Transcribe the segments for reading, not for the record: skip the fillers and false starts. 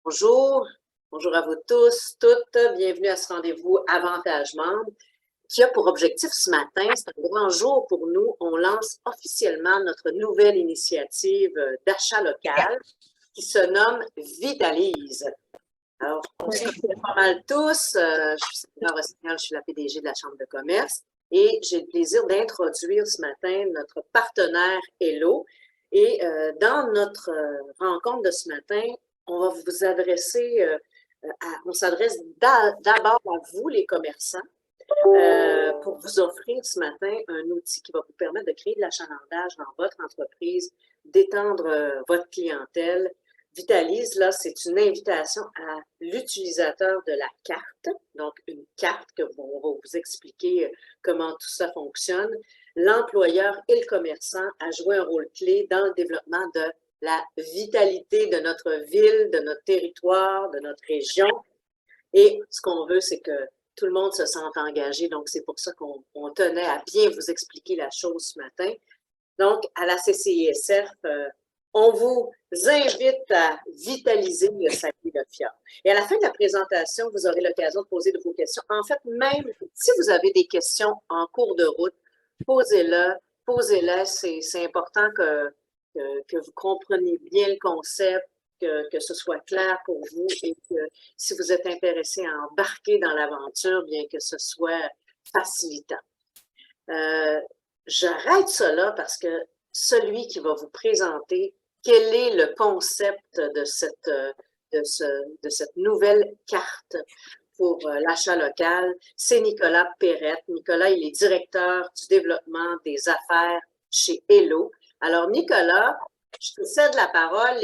Bonjour, bonjour à vous tous, toutes. Bienvenue à ce rendez-vous Avantage Membre qui a pour objectif ce matin, c'est un grand jour pour nous. On lance officiellement notre nouvelle initiative d'achat local qui se nomme Vitalise. Alors, on se connaît pas mal tous. Je suis Sandra Rossignol, je suis la PDG de la Chambre de commerce et j'ai le plaisir d'introduire ce matin notre partenaire Hello. Et dans notre rencontre de ce matin, on va vous adresser, on s'adresse d'abord à vous, les commerçants, pour vous offrir ce matin un outil qui va vous permettre de créer de l'achalandage dans votre entreprise, d'étendre votre clientèle. Vitalise, là, c'est une invitation à l'utilisateur de la carte, donc une carte que on va vous expliquer comment tout ça fonctionne. L'employeur et le commerçant a joué un rôle clé dans le développement de la vitalité de notre ville, de notre territoire, de notre région. Et ce qu'on veut, c'est que tout le monde se sente engagé. Donc, c'est pour ça qu'on tenait à bien vous expliquer la chose ce matin. Donc, à la CCISF, on vous invite à vitaliser le Saguenay-Lac-Fjord. Et à la fin de la présentation, vous aurez l'occasion de poser de vos questions. En fait, même si vous avez des questions en cours de route, posez-les. C'est important que vous compreniez bien le concept, que ce soit clair pour vous et que si vous êtes intéressé à embarquer dans l'aventure, bien que ce soit facilitant. J'arrête cela parce que celui qui va vous présenter quel est le concept de cette nouvelle carte pour l'achat local, c'est Nicolas Perrette. Nicolas, il est directeur du développement des affaires chez Hello. Alors, Nicolas, je te cède la parole.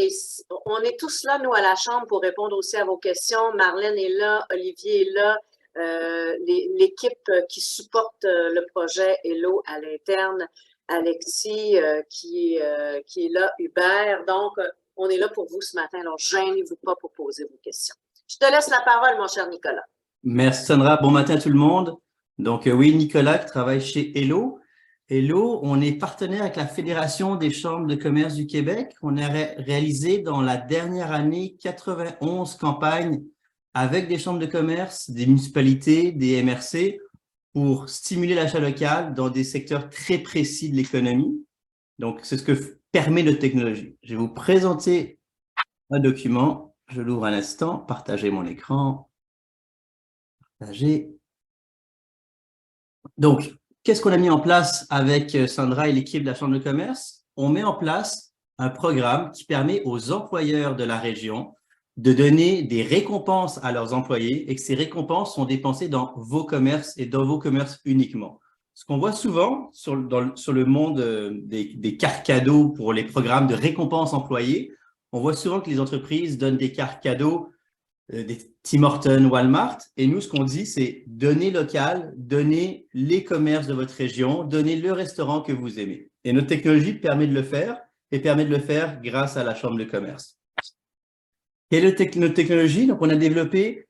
On est tous là, nous, à la Chambre, pour répondre aussi à vos questions. Marlène est là, Olivier est là, l'équipe qui supporte le projet Hello à l'interne, Alexis qui est là, Hubert. Donc, on est là pour vous ce matin. Alors, gênez-vous pas pour poser vos questions. Je te laisse la parole, mon cher Nicolas. Merci Sandra. Bon matin tout le monde. Donc oui, Nicolas qui travaille chez Hello. Hello, on est partenaire avec la Fédération des chambres de commerce du Québec. On a réalisé dans la dernière année 91 campagnes avec des chambres de commerce, des municipalités, des MRC pour stimuler l'achat local dans des secteurs très précis de l'économie. Donc, c'est ce que permet notre technologie. Je vais vous présenter un document. Je l'ouvre un instant. Partager mon écran. Partager. Donc, qu'est-ce qu'on a mis en place avec Sandra et l'équipe de la Chambre de commerce? On met en place un programme qui permet aux employeurs de la région de donner des récompenses à leurs employés et que ces récompenses sont dépensées dans vos commerces et dans vos commerces uniquement. Ce qu'on voit souvent sur le monde des cartes cadeaux pour les programmes de récompenses employés, on voit souvent que les entreprises donnent des cartes cadeaux des Tim Hortons, Walmart. Et nous, ce qu'on dit, c'est donner local, donner les commerces de votre région, donner le restaurant que vous aimez. Et notre technologie permet de le faire et permet de le faire grâce à la Chambre de commerce. Quelle est notre technologie? Donc, on a développé,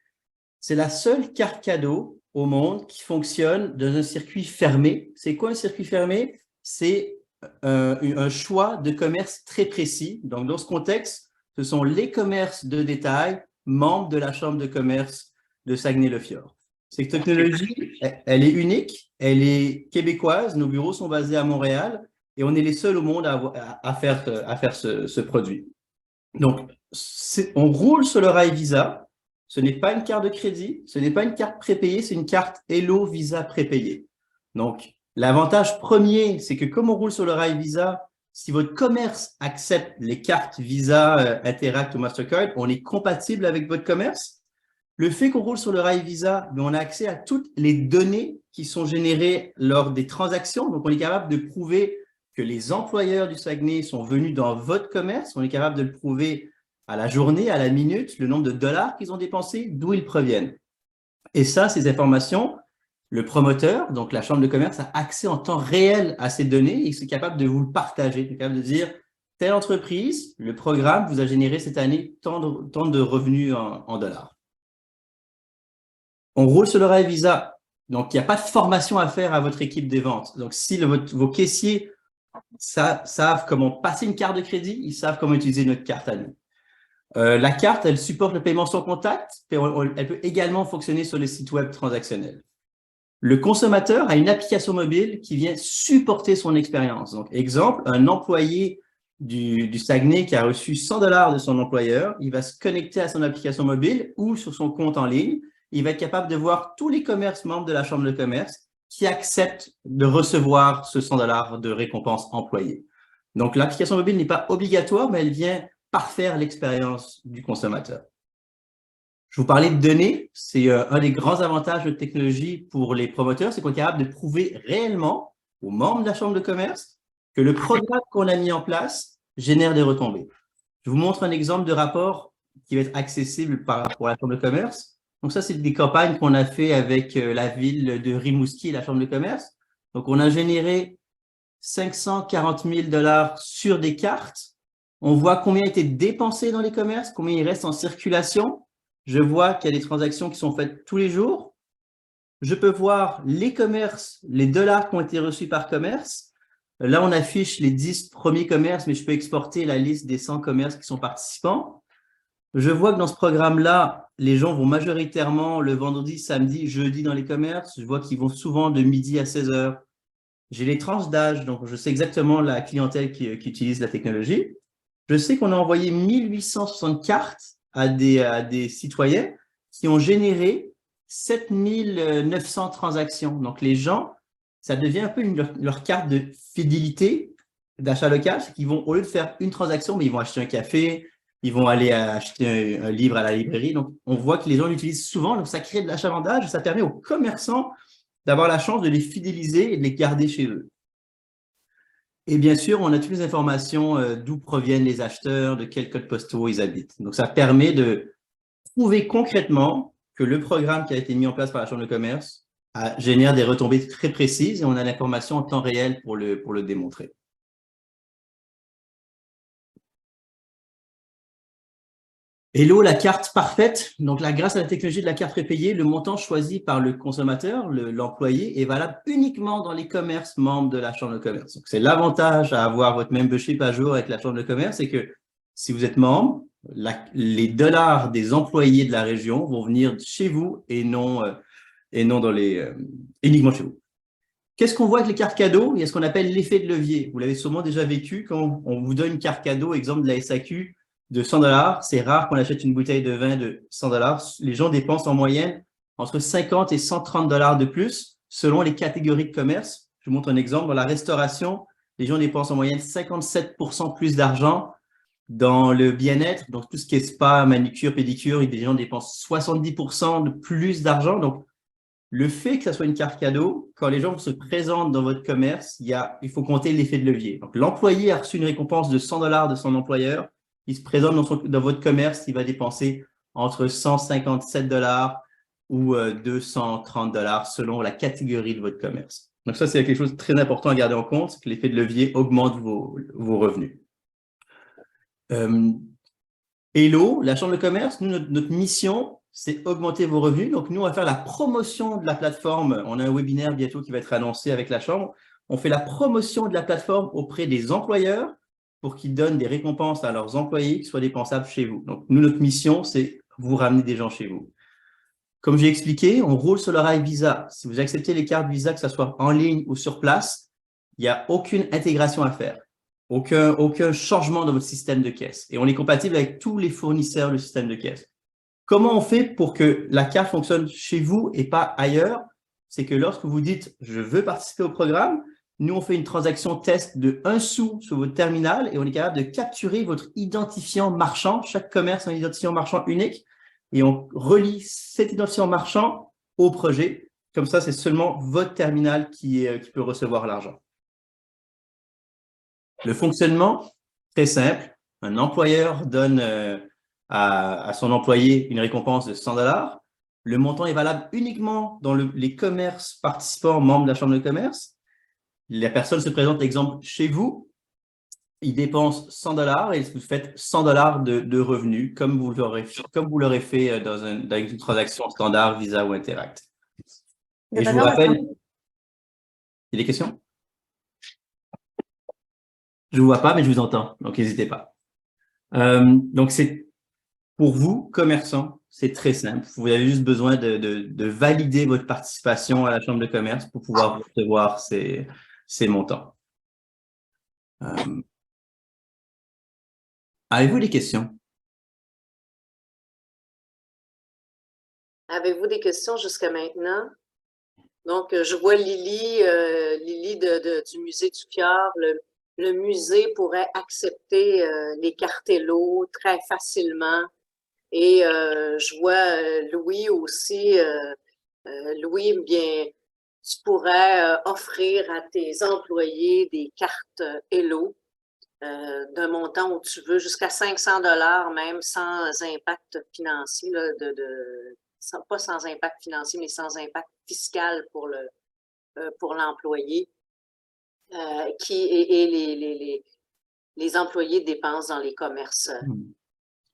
c'est la seule carte cadeau au monde qui fonctionne dans un circuit fermé. C'est quoi un circuit fermé? C'est un choix de commerce très précis. Donc, dans ce contexte, ce sont les commerces de détail membres de la Chambre de commerce de Saguenay-le-Fjord. Cette technologie, elle est unique, elle est québécoise, nos bureaux sont basés à Montréal et on est les seuls au monde à faire ce produit. Donc, on roule sur le rail Visa, ce n'est pas une carte de crédit, ce n'est pas une carte prépayée, c'est une carte Hello Visa prépayée. Donc, l'avantage premier, c'est que comme on roule sur le rail Visa, si votre commerce accepte les cartes Visa, Interact ou Mastercard, on est compatible avec votre commerce. Le fait qu'on roule sur le rail Visa, on a accès à toutes les données qui sont générées lors des transactions. Donc, on est capable de prouver que les employeurs du Saguenay sont venus dans votre commerce. On est capable de le prouver à la journée, à la minute, le nombre de dollars qu'ils ont dépensés, d'où ils proviennent. Et ça, ces informations, le promoteur, donc la Chambre de commerce, a accès en temps réel à ces données et c'est capable de vous le partager. Il est capable de dire, telle entreprise, le programme vous a généré cette année tant de revenus en dollars. On roule sur le rail Visa, donc il n'y a pas de formation à faire à votre équipe des ventes. Donc, si vos caissiers savent comment passer une carte de crédit, ils savent comment utiliser notre carte à nous. La carte, elle supporte le paiement sans contact, mais elle peut également fonctionner sur les sites web transactionnels. Le consommateur a une application mobile qui vient supporter son expérience. Donc, exemple, un employé du Saguenay qui a reçu 100 $ de son employeur, il va se connecter à son application mobile ou sur son compte en ligne. Il va être capable de voir tous les commerces membres de la Chambre de commerce qui acceptent de recevoir ce 100 $ de récompense employée. Donc, l'application mobile n'est pas obligatoire, mais elle vient parfaire l'expérience du consommateur. Je vous parlais de données, c'est un des grands avantages de technologie pour les promoteurs, c'est qu'on est capable de prouver réellement aux membres de la Chambre de commerce que le programme qu'on a mis en place génère des retombées. Je vous montre un exemple de rapport qui va être accessible pour la Chambre de commerce. Donc ça, c'est des campagnes qu'on a fait avec la ville de Rimouski et la Chambre de commerce. Donc on a généré 540 000 $ sur des cartes. On voit combien a été dépensé dans les commerces, combien il reste en circulation. Je vois qu'il y a des transactions qui sont faites tous les jours. Je peux voir les commerces, les dollars qui ont été reçus par commerce. Là, on affiche les 10 premiers commerces, mais je peux exporter la liste des 100 commerces qui sont participants. Je vois que dans ce programme-là, les gens vont majoritairement le vendredi, samedi, jeudi dans les commerces. Je vois qu'ils vont souvent de midi à 16 heures. J'ai les tranches d'âge, donc je sais exactement la clientèle qui utilise la technologie. Je sais qu'on a envoyé 1860 cartes à des citoyens qui ont généré 7900 transactions. Donc, les gens, ça devient un peu leur carte de fidélité d'achat local, c'est qu'ils vont, au lieu de faire une transaction, mais ils vont acheter un café, ils vont aller acheter un livre à la librairie. Donc, on voit que les gens l'utilisent souvent, donc ça crée de l'achalandage, ça permet aux commerçants d'avoir la chance de les fidéliser et de les garder chez eux. Et bien sûr, on a toutes les informations d'où proviennent les acheteurs, de quels codes postaux ils habitent. Donc, ça permet de prouver concrètement que le programme qui a été mis en place par la Chambre de commerce génère des retombées très précises et on a l'information en temps réel pour le démontrer. Hello, la carte parfaite. Donc là, grâce à la technologie de la carte prépayée, le montant choisi par le consommateur, l'employé, est valable uniquement dans les commerces membres de la Chambre de commerce. C'est l'avantage à avoir votre membership à jour avec la Chambre de commerce, c'est que si vous êtes membre, les dollars des employés de la région vont venir chez vous et non uniquement chez vous. Qu'est-ce qu'on voit avec les cartes cadeaux? Il y a ce qu'on appelle l'effet de levier. Vous l'avez sûrement déjà vécu quand on vous donne une carte cadeau, exemple de la SAQ, de 100 $. C'est rare qu'on achète une bouteille de vin de 100 $. Les gens dépensent en moyenne entre 50 et 130 $ de plus selon les catégories de commerce. Je vous montre un exemple. Dans la restauration, les gens dépensent en moyenne 57% plus d'argent. Dans le bien-être, donc tout ce qui est spa, manucure, pédicure, les gens dépensent 70% de plus d'argent. Donc, le fait que ça soit une carte cadeau, quand les gens se présentent dans votre commerce, il faut compter l'effet de levier. Donc, l'employé a reçu une récompense de 100 $ de son employeur. Il se présente dans votre commerce, il va dépenser entre 157 $ ou 230 $ selon la catégorie de votre commerce. Donc, ça, c'est quelque chose de très important à garder en compte, c'est que l'effet de levier augmente vos revenus. Hello, la Chambre de commerce, nous, notre mission, c'est augmenter vos revenus. Donc, nous, on va faire la promotion de la plateforme. On a un webinaire bientôt qui va être annoncé avec la Chambre. On fait la promotion de la plateforme auprès des employeurs pour qu'ils donnent des récompenses à leurs employés qui soient dépensables chez vous. Donc, nous, notre mission, c'est vous ramener des gens chez vous. Comme j'ai expliqué, on roule sur le rail Visa. Si vous acceptez les cartes Visa, que ce soit en ligne ou sur place, il n'y a aucune intégration à faire. Aucun changement dans votre système de caisse. Et on est compatible avec tous les fournisseurs du système de caisse. Comment on fait pour que la carte fonctionne chez vous et pas ailleurs? C'est que lorsque vous dites « je veux participer au programme », nous, on fait une transaction test de 1 sou sur votre terminal et on est capable de capturer votre identifiant marchand. Chaque commerce a un identifiant marchand unique et on relie cet identifiant marchand au projet. Comme ça, c'est seulement votre terminal qui peut recevoir l'argent. Le fonctionnement, très simple. Un employeur donne à son employé une récompense de 100 $. Le montant est valable uniquement dans les commerces participants membres de la Chambre de commerce. La personne se présente, exemple, chez vous. Il dépense 100 $ et vous faites 100 $ de revenus comme vous l'aurez fait dans une transaction standard Visa ou Interact. Et je vous rappelle… Il y a des questions? Je ne vous vois pas, mais je vous entends, donc n'hésitez pas. Donc, c'est Pour vous, commerçants, c'est très simple. Vous avez juste besoin de valider votre participation à la Chambre de commerce pour pouvoir recevoir ces montants. Avez-vous des questions? Avez-vous des questions jusqu'à maintenant? Donc, je vois Lily, Lily du Musée du Fjord. Le musée pourrait accepter les cartes Hello très facilement. Et je vois Louis aussi. Louis, bien, tu pourrais offrir à tes employés des cartes Hello d'un montant où tu veux, jusqu'à 500 même, sans impact financier, là, pas sans impact financier, mais sans impact fiscal pour l'employé, les employés dépensent dans les commerces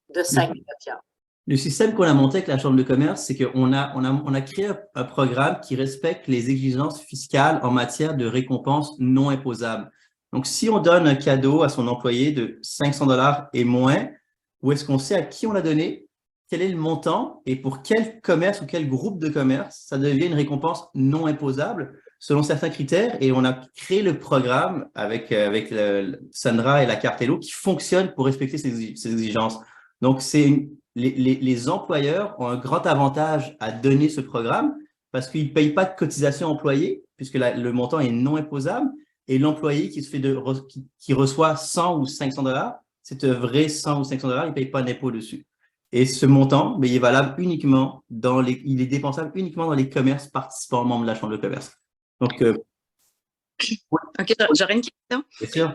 de Saguenay-Lac-Pierre. Le système qu'on a monté avec la Chambre de commerce, c'est qu'on a créé un programme qui respecte les exigences fiscales en matière de récompenses non imposables. Donc, si on donne un cadeau à son employé de 500 $ et moins, où est-ce qu'on sait à qui on l'a donné, quel est le montant et pour quel commerce ou quel groupe de commerce, ça devient une récompense non imposable selon certains critères. Et on a créé le programme avec Sandra et la carte Hello qui fonctionne pour respecter ces exigences. Donc, les employeurs ont un grand avantage à donner ce programme parce qu'ils ne payent pas de cotisation employée puisque le montant est non imposable et l'employé qui reçoit 100 ou 500 $, c'est un vrai 100 ou 500 $, il ne paye pas d'impôt dessus. Et ce montant, mais il est valable uniquement il est dépensable uniquement dans les commerces participants membres de la Chambre de commerce. Donc, OK, j'aurais une question. bien sûr.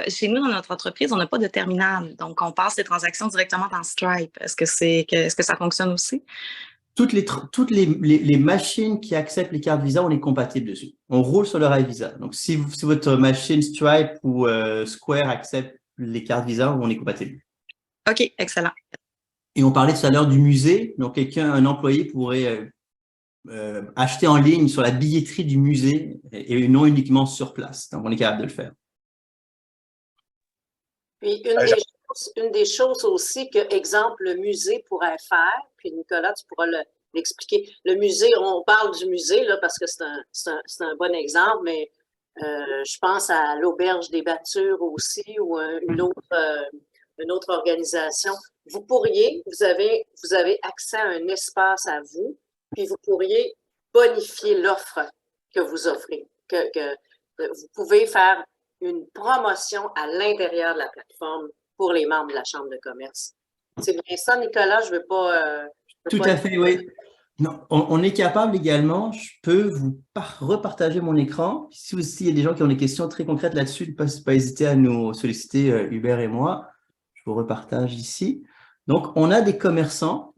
Chez nous, dans notre entreprise, on n'a pas de terminal. Donc, on passe les transactions directement dans Stripe. Est-ce que ça fonctionne aussi? Toutes les machines qui acceptent les cartes Visa, on est compatible dessus. On roule sur le rail Visa. Donc, si votre machine Stripe ou Square accepte les cartes Visa, on est compatible. OK, excellent. Et on parlait tout à l'heure du musée. Donc, un employé pourrait acheter en ligne sur la billetterie du musée et non uniquement sur place. Donc, on est capable de le faire. Puis, une des choses aussi que, exemple, le musée pourrait faire, puis Nicolas, tu pourras l'expliquer. Le musée, on parle du musée là, parce que c'est un bon exemple, mais je pense à l'Auberge des Battures aussi ou une autre organisation. Vous avez accès à un espace à vous, puis vous pourriez bonifier l'offre que vous offrez. Vous pouvez faire une promotion à l'intérieur de la plateforme pour les membres de la Chambre de commerce. C'est bien ça, Nicolas? Je ne veux pas… Tout à fait, oui. Non, on est capable également, je peux vous repartager mon écran. Si aussi il y a des gens qui ont des questions très concrètes là-dessus, pas hésiter à nous solliciter, Hubert et moi. Je vous repartage ici. Donc, on a des commerçants,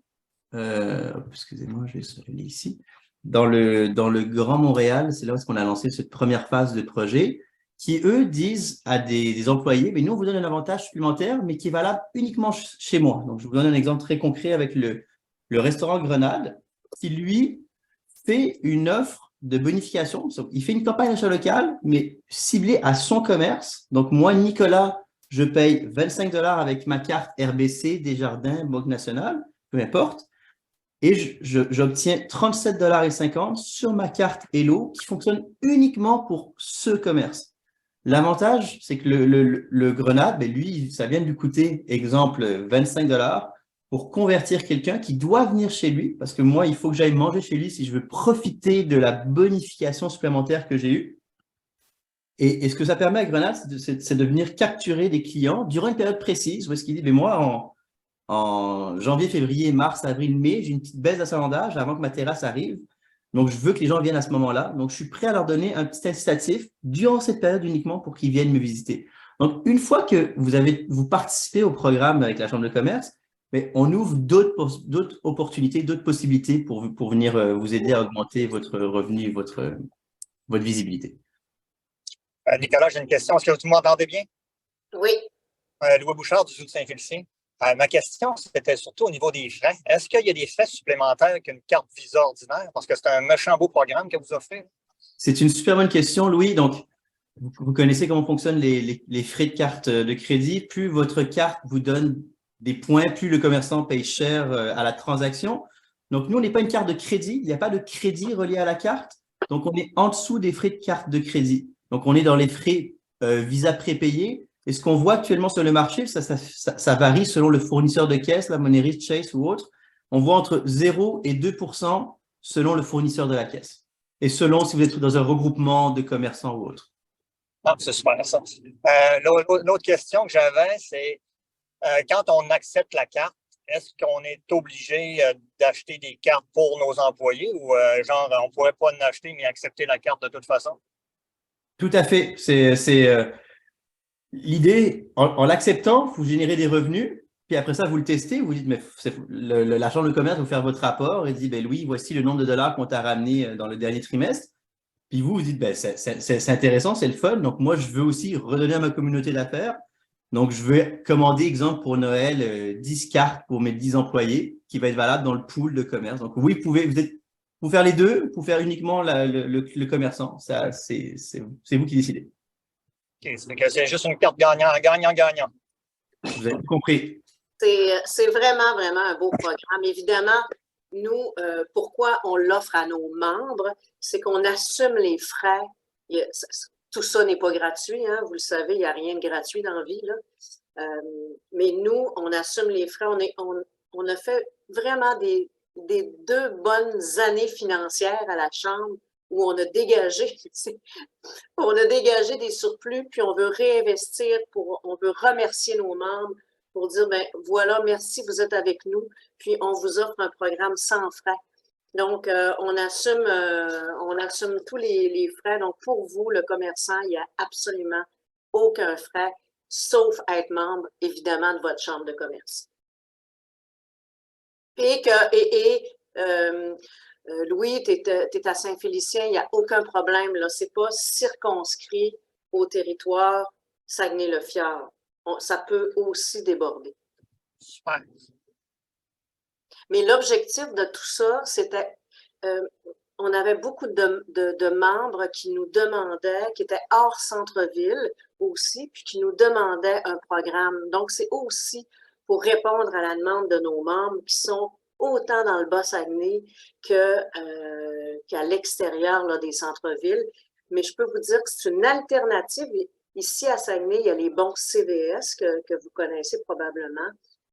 excusez-moi, je vais aller ici, dans le Grand Montréal, c'est là où on a lancé cette première phase de projet, qui, eux, disent à des employés, mais nous, on vous donne un avantage supplémentaire, mais qui est valable uniquement chez moi. Donc, je vous donne un exemple très concret avec le restaurant Grenade, qui, lui, fait une offre de bonification. Il fait une campagne d'achat local, mais ciblée à son commerce. Donc, moi, Nicolas, je paye 25 $ avec ma carte RBC, Desjardins, Banque Nationale, peu importe. Et j'obtiens 37,50 $ sur ma carte Hello qui fonctionne uniquement pour ce commerce. L'avantage, c'est que le Grenade, ben lui, ça vient de lui coûter, exemple, 25 $ pour convertir quelqu'un qui doit venir chez lui, parce que moi, il faut que j'aille manger chez lui si je veux profiter de la bonification supplémentaire que j'ai eue. Et ce que ça permet à Grenade, c'est de venir capturer des clients durant une période précise où est-ce qu'il dit, mais moi, en janvier, février, mars, avril, mai, j'ai une petite baisse d'achalandage avant que ma terrasse arrive. Donc, je veux que les gens viennent à ce moment-là. Donc, je suis prêt à leur donner un petit incitatif durant cette période uniquement pour qu'ils viennent me visiter. Donc, une fois que vous participez au programme avec la Chambre de commerce, mais on ouvre d'autres opportunités, d'autres possibilités pour venir vous aider à augmenter votre revenu, votre visibilité. Nicolas, j'ai une question. Est-ce que vous m'entendez bien? Oui. Louis Bouchard du Zoo de Saint-Félicien. Ma question, c'était surtout au niveau des frais. Est-ce qu'il y a des frais supplémentaires qu'une carte Visa ordinaire? Parce que c'est un méchant beau programme que vous offrez. C'est une super bonne question, Louis. Donc, vous connaissez comment fonctionnent les frais de carte de crédit. Plus votre carte vous donne des points, plus le commerçant paye cher à la transaction. Donc, nous, on n'est pas une carte de crédit. Il n'y a pas de crédit relié à la carte. Donc, on est en dessous des frais de carte de crédit. Donc, on est dans les frais Visa prépayés. Et ce qu'on voit actuellement sur le marché, ça varie selon le fournisseur de caisse, la Moneris, Chase ou autre. On voit entre 0 et 2% selon le fournisseur de la caisse. Et selon si vous êtes dans un regroupement de commerçants ou autre. Ah, c'est super ça. L'autre question que j'avais, c'est quand on accepte la carte, est-ce qu'on est obligé d'acheter des cartes pour nos employés ou genre on ne pourrait pas en acheter mais accepter la carte de toute façon? Tout à fait. L'idée, en l'acceptant, vous générez des revenus, puis après ça, vous le testez, vous dites, mais la chambre de commerce va vous faire votre rapport et dit, ben Louis, voici le nombre de dollars qu'on t'a ramené dans le dernier trimestre. Puis vous dites, ben, c'est intéressant, c'est le fun. Donc, moi, je veux aussi redonner à ma communauté d'affaires. Donc, je veux commander, exemple, pour Noël, 10 cartes pour mes 10 employés qui va être valable dans le pool de commerce. Donc, oui, vous pouvez faire les deux, vous faire uniquement le commerçant. C'est vous qui décidez. OK, c'est juste une carte gagnant-gagnant. Vous avez compris. C'est vraiment, vraiment un beau programme. Évidemment, nous, pourquoi on l'offre à nos membres, c'est qu'on assume les frais. Tout ça n'est pas gratuit, hein, vous le savez, il n'y a rien de gratuit dans la vie, là. Mais nous, on assume les frais. On a fait vraiment des 2 bonnes années financières à la Chambre où on a dégagé des surplus, puis on veut réinvestir, on veut remercier nos membres pour dire, ben voilà, merci, vous êtes avec nous, puis on vous offre un programme sans frais. Donc, on assume tous les frais. Donc, pour vous, le commerçant, il n'y a absolument aucun frais, sauf être membre, évidemment, de votre chambre de commerce. Louis, tu es à Saint-Félicien, il n'y a aucun problème. Ce n'est pas circonscrit au territoire Saguenay-le-Fjord. Ça peut aussi déborder. Super. Mais l'objectif de tout ça, c'était, on avait beaucoup de membres qui nous demandaient, qui étaient hors centre-ville aussi, puis qui nous demandaient un programme. Donc, c'est aussi pour répondre à la demande de nos membres qui sont autant dans le Bas-Saguenay qu'à l'extérieur là, des centres-villes. Mais je peux vous dire que c'est une alternative. Ici, à Saguenay, il y a les bons CVS que vous connaissez probablement.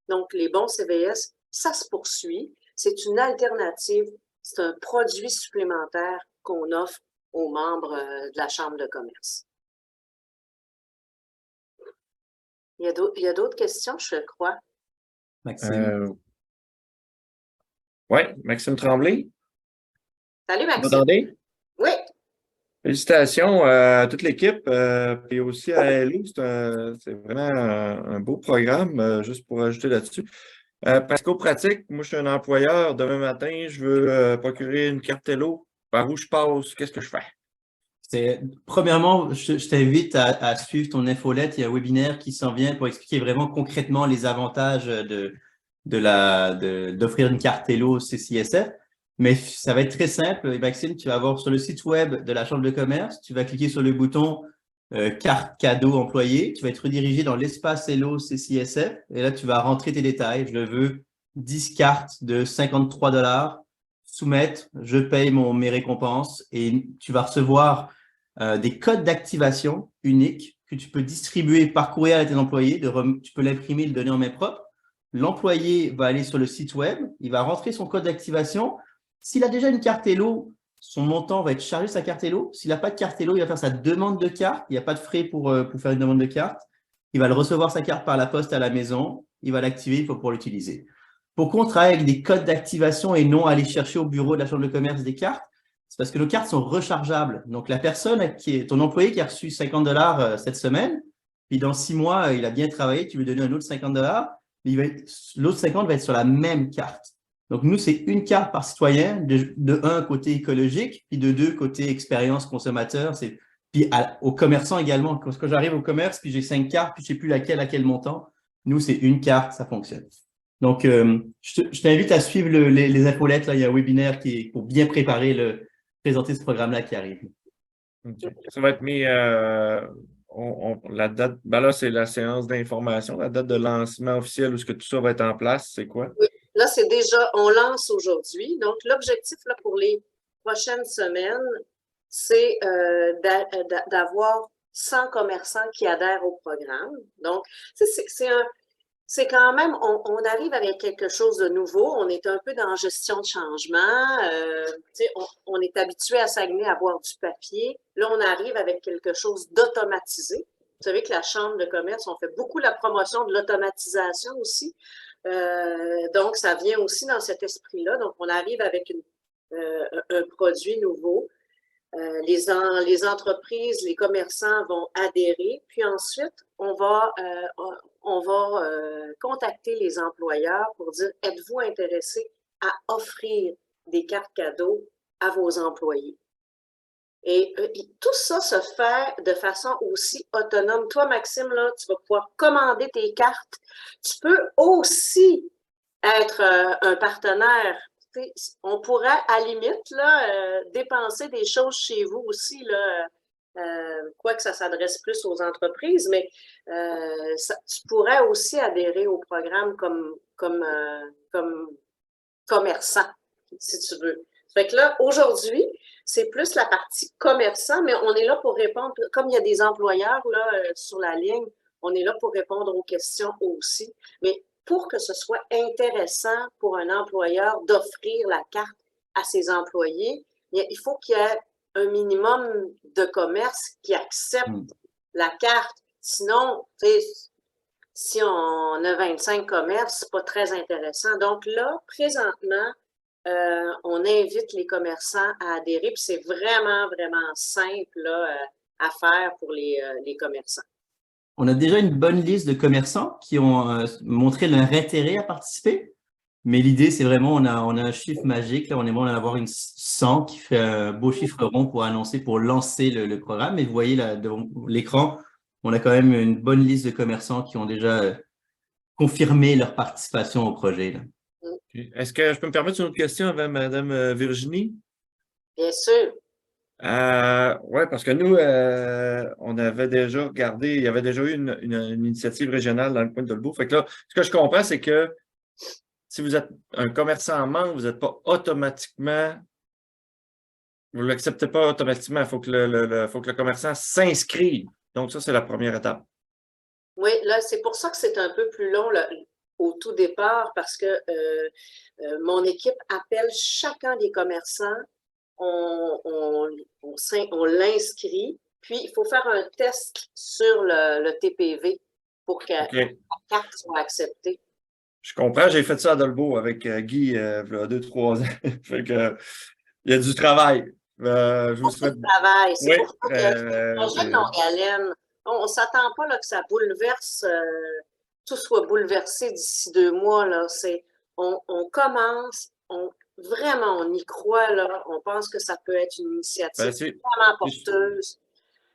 Donc, les bons CVS, ça se poursuit. C'est une alternative. C'est un produit supplémentaire qu'on offre aux membres de la Chambre de commerce. Il y a d'autres questions, je crois. Maxime. Oui, Maxime Tremblay. Salut, Maxime. Vous m'entendez? Oui. Félicitations à toute l'équipe et aussi à Hello. C'est vraiment un beau programme, juste pour ajouter là-dessus. Parce qu'au pratique, moi, je suis un employeur. Demain matin, je veux procurer une carte Hello. Par où je passe? Qu'est-ce que je fais? Premièrement, je t'invite à suivre ton infolette. Il y a un webinaire qui s'en vient pour expliquer vraiment concrètement les avantages d'offrir une carte Hello CCISF. Mais ça va être très simple. Maxime, tu vas avoir sur le site web de la Chambre de commerce, tu vas cliquer sur le bouton carte cadeau employé. Tu vas être redirigé dans l'espace Hello CCISF. Et là, tu vas rentrer tes détails. Je veux 10 cartes de 53 $. Soumettre, je paye mes récompenses et tu vas recevoir des codes d'activation uniques que tu peux distribuer par courriel à tes employés. Tu peux l'imprimer et le donner en main propre. L'employé va aller sur le site web, il va rentrer son code d'activation. S'il a déjà une carte Hello, son montant va être chargé sur sa carte Hello. S'il n'a pas de carte Hello, il va faire sa demande de carte. Il n'y a pas de frais pour faire une demande de carte. Il va le recevoir sa carte par la poste à la maison. Il va l'activer, il faut pouvoir l'utiliser. Pourquoi on travaille avec des codes d'activation et non aller chercher au bureau de la Chambre de commerce des cartes? C'est parce que nos cartes sont rechargeables. Donc, la personne ton employé qui a reçu 50 $ cette semaine, puis dans 6 mois, il a bien travaillé, tu lui donnes un autre 50 $, l'autre 50 va être sur la même carte. Donc, nous, c'est une carte par citoyen, de 1 côté écologique, puis de 2 côté expérience consommateur. Puis aux commerçants également. Quand j'arrive au commerce, puis j'ai 5 cartes, puis je ne sais plus laquelle, à quel montant. Nous, c'est une carte, ça fonctionne. Donc, je t'invite à suivre les infolettes. Là, il y a un webinaire qui est pour bien présenter ce programme-là qui arrive. Okay. Ça va être mis la date, ben là, c'est la séance d'information, la date de lancement officiel où est-ce que tout ça va être en place, c'est quoi? Oui. Là, c'est déjà, on lance aujourd'hui. Donc, l'objectif là, pour les prochaines semaines, c'est d'avoir 100 commerçants qui adhèrent au programme. Donc, c'est quand même, on arrive avec quelque chose de nouveau. On est un peu dans gestion de changement. On est habitué à Saguenay à avoir du papier. Là, on arrive avec quelque chose d'automatisé. Vous savez que la Chambre de commerce, on fait beaucoup la promotion de l'automatisation aussi. Donc, ça vient aussi dans cet esprit-là. Donc, on arrive avec un produit nouveau. Les entreprises, les commerçants vont adhérer. Puis ensuite, on va contacter les employeurs pour dire, êtes-vous intéressés à offrir des cartes cadeaux à vos employés? Et tout ça se fait de façon aussi autonome. Toi, Maxime, là, tu vas pouvoir commander tes cartes. Tu peux aussi être un partenaire. On pourrait, à la limite, là, dépenser des choses chez vous aussi, là, quoique ça s'adresse plus aux entreprises, mais tu pourrais aussi adhérer au programme comme commerçant, si tu veux. Fait que là, aujourd'hui, c'est plus la partie commerçant, mais on est là pour répondre, comme il y a des employeurs là, sur la ligne, on est là pour répondre aux questions aussi. Mais pour que ce soit intéressant pour un employeur d'offrir la carte à ses employés, il faut qu'il y ait un minimum de commerce qui accepte la carte. Sinon, si on a 25 commerces, c'est pas très intéressant. Donc là, présentement, on invite les commerçants à adhérer, puis c'est vraiment, vraiment simple là, à faire pour les commerçants. On a déjà une bonne liste de commerçants qui ont montré leur intérêt à participer, mais l'idée, c'est vraiment, on a un chiffre magique, là, on aimerait en avoir une 100 qui fait un beau chiffre rond pour annoncer, pour lancer le programme. Mais vous voyez là, devant l'écran, on a quand même une bonne liste de commerçants qui ont déjà confirmé leur participation au projet, là. Est-ce que je peux me permettre une autre question avant Mme Virginie? Bien sûr. Oui, parce que nous, on avait déjà regardé, il y avait déjà eu une initiative régionale dans le coin de Dolbeau. Fait que là, ce que je comprends, c'est que si vous êtes un commerçant membre, vous n'êtes pas automatiquement, vous ne l'acceptez pas automatiquement. Il faut que le commerçant s'inscrive. Donc, ça, c'est la première étape. Oui, là, c'est pour ça que c'est un peu plus long là, au tout départ, parce que mon équipe appelle chacun des commerçants, on l'inscrit, puis il faut faire un test sur le TPV pour que la carte soit acceptée. Je comprends, j'ai fait ça à Dolbeau avec Guy il y a 2-3 ans. Fait que, il y a du travail. Je vous souhaite... travail. C'est pour ça que projet de longue haleine. On ne s'attend pas là, que ça bouleverse, tout soit bouleversé d'ici 2 mois. Là. On commence, vraiment, on y croit. Là. On pense que ça peut être une initiative vraiment porteuse.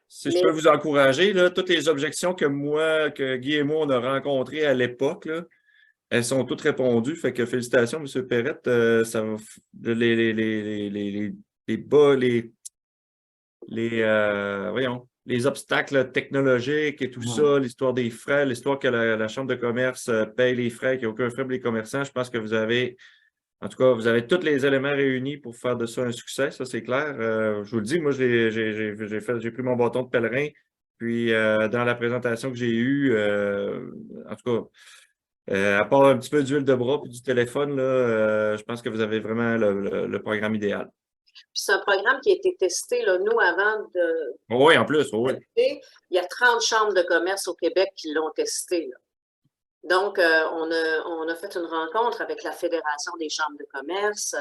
Si je peux vous encourager, là, toutes les objections que Guy et moi, on a rencontrées à l'époque, là, elles sont toutes répondues. Fait que félicitations, M. Perrette. Ça va les obstacles technologiques et tout ça, l'histoire des frais, l'histoire que la Chambre de commerce paye les frais, qu'il n'y a aucun frais pour les commerçants. Je pense que vous avez, en tout cas, vous avez tous les éléments réunis pour faire de ça un succès, ça c'est clair. Je vous le dis, moi, j'ai pris mon bâton de pèlerin, puis dans la présentation que j'ai eue, en tout cas, à part un petit peu d'huile de bras et du téléphone, là, je pense que vous avez vraiment le programme idéal. Puis c'est un programme qui a été testé, là, nous, avant de... Oui, en plus, oui. Il y a 30 chambres de commerce au Québec qui l'ont testé. Là. Donc, on a fait une rencontre avec la Fédération des chambres de commerce.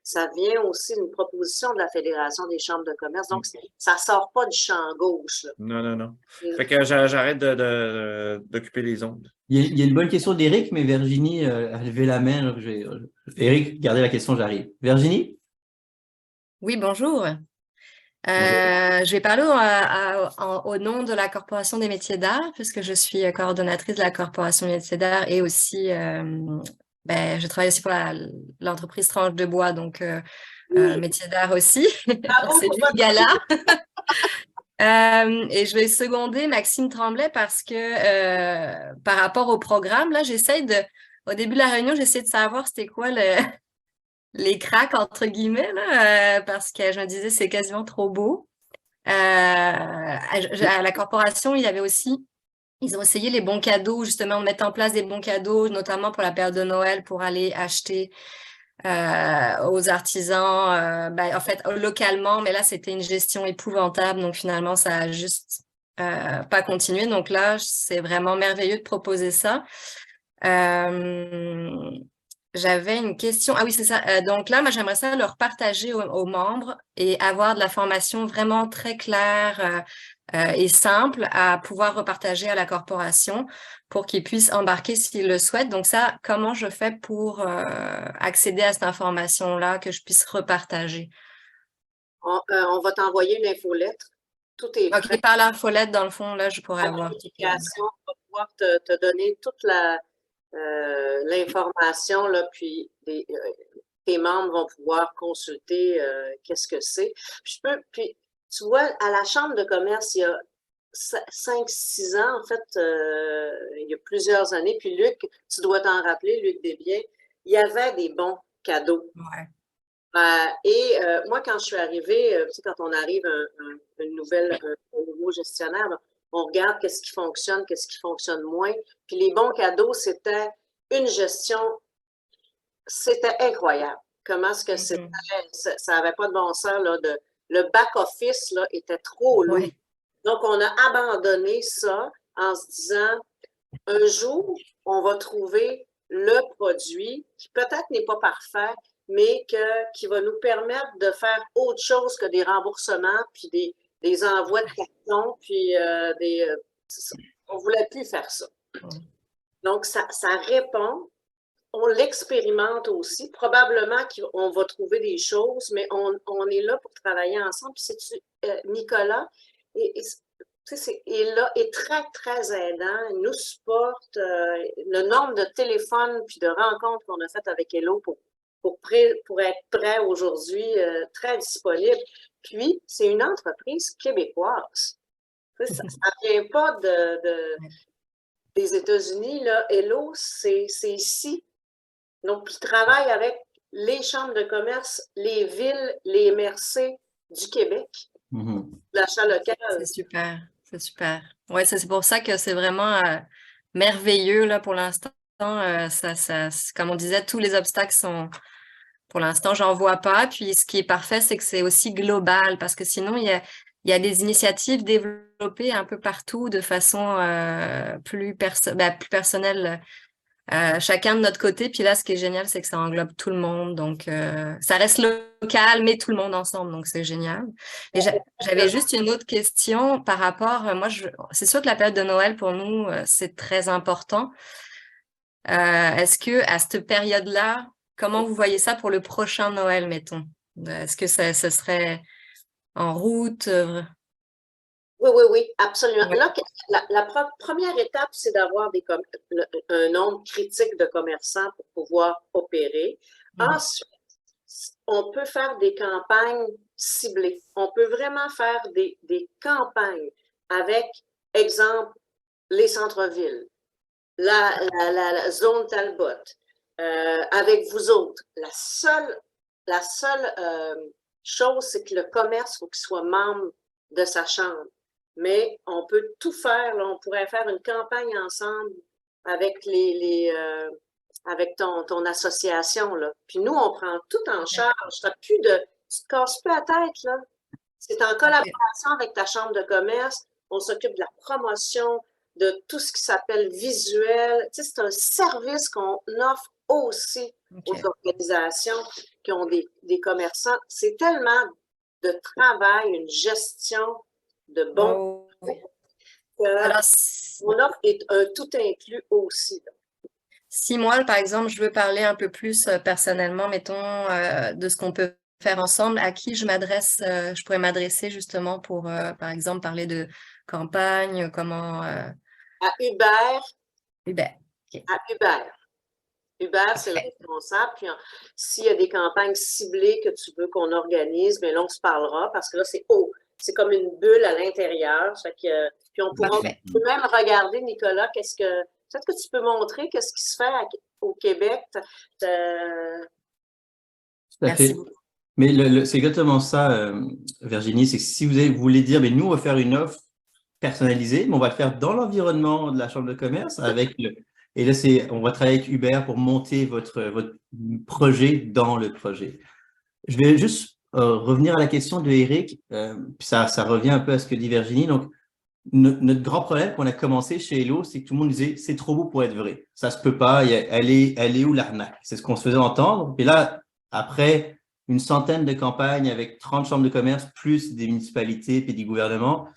Ça vient aussi d'une proposition de la Fédération des chambres de commerce. Donc, ça ne sort pas du champ gauche. Là. Non. Fait que j'arrête d'occuper les ondes. Il y a une bonne question d'Éric, mais Virginie a levé la main. Éric, gardez la question, j'arrive. Virginie? Oui, bonjour. Je vais parler au nom de la Corporation des métiers d'art, puisque je suis coordonnatrice de la Corporation des métiers d'art et aussi, je travaille aussi pour l'entreprise Tranche de Bois, donc métiers d'art aussi. C'est du gala. Et je vais seconder Maxime Tremblay parce que par rapport au programme, là, au début de la réunion, j'essaie de savoir c'était quoi les cracks, entre guillemets, là, parce que je me disais c'est quasiment trop beau. À la corporation, il y avait aussi, ils ont essayé les bons cadeaux, justement, de mettre en place des bons cadeaux, notamment pour la période de Noël, pour aller acheter aux artisans, en fait, localement, mais là, c'était une gestion épouvantable, donc finalement, ça a juste pas continué. Donc là, c'est vraiment merveilleux de proposer ça. J'avais une question. Ah oui, c'est ça. Donc là, moi, j'aimerais ça leur partager aux membres et avoir de la formation vraiment très claire et simple à pouvoir repartager à la corporation pour qu'ils puissent embarquer s'ils le souhaitent. Donc ça, comment je fais pour accéder à cette information-là que je puisse repartager? On va t'envoyer une infolettre. Tout est prêt. OK, par l'infolette, dans le fond, là, je pourrais avoir. L'application va pouvoir te donner toute l'information, là, puis tes membres vont pouvoir consulter qu'est-ce que c'est. Puis, tu vois, à la Chambre de commerce, il y a 5-6 ans, en fait, il y a plusieurs années, puis Luc, tu dois t'en rappeler, Luc Desbiens, il y avait des bons cadeaux. Ouais. Moi, quand je suis arrivée, tu sais, quand on arrive un nouveau gestionnaire, là, on regarde qu'est-ce qui fonctionne moins. Puis les bons cadeaux, c'était une gestion, c'était incroyable. Comment est-ce que c'était, ça n'avait pas de bon sens, là, le back-office, là, était trop lourd. Ouais. Donc, on a abandonné ça en se disant, un jour, on va trouver le produit qui peut-être n'est pas parfait, mais qui va nous permettre de faire autre chose que des remboursements, puis des envois de cartons, puis on ne voulait plus faire ça. Donc, ça répond. On l'expérimente aussi. Probablement qu'on va trouver des choses, mais on est là pour travailler ensemble. Puis, sais-tu, Nicolas est là, est très, très aidant. Il nous supporte. Le nombre de téléphones puis de rencontres qu'on a faites avec Hello pour être prêt aujourd'hui, très disponible. Puis, c'est une entreprise québécoise. Ça ne vient pas des États-Unis. Là. Hello, c'est ici. Donc, ils travaillent avec les chambres de commerce, les villes, les MRC du Québec, l'achat local. C'est super, c'est super. Oui, c'est pour ça que c'est vraiment merveilleux là, pour l'instant. Comme on disait, tous les obstacles sont... Pour l'instant, j'en vois pas. Puis, ce qui est parfait, c'est que c'est aussi global parce que sinon, il y a des initiatives développées un peu partout de façon plus personnelle, chacun de notre côté. Puis là, ce qui est génial, c'est que ça englobe tout le monde. Donc, ça reste local, mais tout le monde ensemble. Donc, c'est génial. Et j'avais juste une autre question par rapport... c'est sûr que la période de Noël, pour nous, c'est très important. Est-ce que à cette période-là, comment vous voyez ça pour le prochain Noël, mettons? Est-ce que ce serait en route? Oui, absolument. Ouais. Là, la première étape, c'est d'avoir un nombre critique de commerçants pour pouvoir opérer. Ensuite, on peut faire des campagnes ciblées. On peut vraiment faire des campagnes avec, exemple, les centres-villes, la zone Talbot, avec vous autres. La seule chose, c'est que le commerce, il faut qu'il soit membre de sa chambre. Mais on peut tout faire. Là, on pourrait faire une campagne ensemble avec avec ton association. Là. Puis nous, on prend tout en charge. Tu te casses plus la tête. Là. C'est en collaboration avec ta chambre de commerce. On s'occupe de la promotion, de tout ce qui s'appelle visuel. Tu sais, c'est un service qu'on offre aussi aux organisations qui ont des commerçants. C'est tellement de travail, une gestion de bons. Alors, mon offre est un tout inclus aussi. Là. Si moi, par exemple, je veux parler un peu plus personnellement, mettons, de ce qu'on peut faire ensemble, à qui je pourrais m'adresser justement pour, par exemple, parler de campagne, comment... À Hubert. Hubert. Okay. À Hubert. Hubert, c'est le responsable. Puis, s'il y a des campagnes ciblées que tu veux qu'on organise, mais là, on se parlera parce que là, c'est comme une bulle à l'intérieur. Puis on pourra Parfait. même regarder, Nicolas, peut-être que tu peux montrer qu'est-ce qui se fait au Québec. Tout à Merci fait. beaucoup. Mais c'est exactement ça, Virginie, c'est que si vous voulez dire, mais nous, on va faire une offre personnalisée, mais on va le faire dans l'environnement de la Chambre de commerce et là, on va travailler avec Hubert pour monter votre projet dans le projet. Je vais juste revenir à la question de Eric, puis ça revient un peu à ce que dit Virginie. Donc, notre grand problème qu'on a commencé chez Hello, c'est que tout le monde disait c'est trop beau pour être vrai. Ça se peut pas, elle est où l'arnaque? C'est ce qu'on se faisait entendre. Et là, après une centaine de campagnes avec 30 chambres de commerce, plus des municipalités et des gouvernements,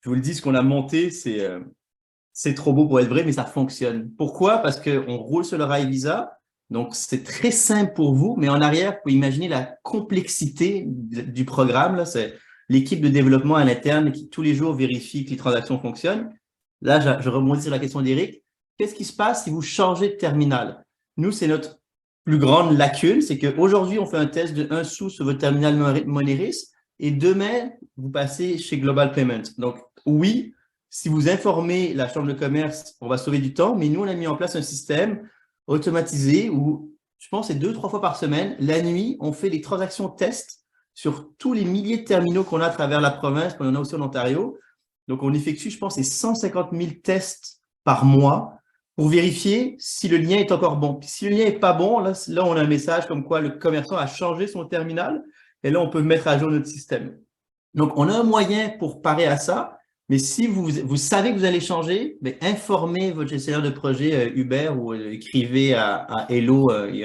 je vous le dis, ce qu'on a monté, c'est trop beau pour être vrai, mais ça fonctionne. Pourquoi? Parce qu'on roule sur le rail Visa. Donc, c'est très simple pour vous, mais en arrière, vous pouvez imaginer la complexité du programme. Là, c'est l'équipe de développement à l'interne qui, tous les jours, vérifie que les transactions fonctionnent. Là, je rebondis sur la question d'Éric. Qu'est-ce qui se passe si vous changez de terminal? Nous, c'est notre plus grande lacune, c'est qu'aujourd'hui, on fait un test de 1 sou sur votre terminal Moneris et demain, vous passez chez Global Payment. Donc, oui, si vous informez la Chambre de commerce, on va sauver du temps, mais nous, on a mis en place un système automatisé où, je pense, c'est 2-3 fois par semaine. La nuit, on fait des transactions tests sur tous les milliers de terminaux qu'on a à travers la province, qu'on en a aussi en Ontario. Donc, on effectue, je pense, 150 000 tests par mois pour vérifier si le lien est encore bon. Puis, si le lien n'est pas bon, là, on a un message comme quoi le commerçant a changé son terminal et là, on peut mettre à jour notre système. Donc, on a un moyen pour parer à ça. Mais si vous savez que vous allez changer, mais informez votre gestionnaire de projet Hubert ou écrivez à Hello, il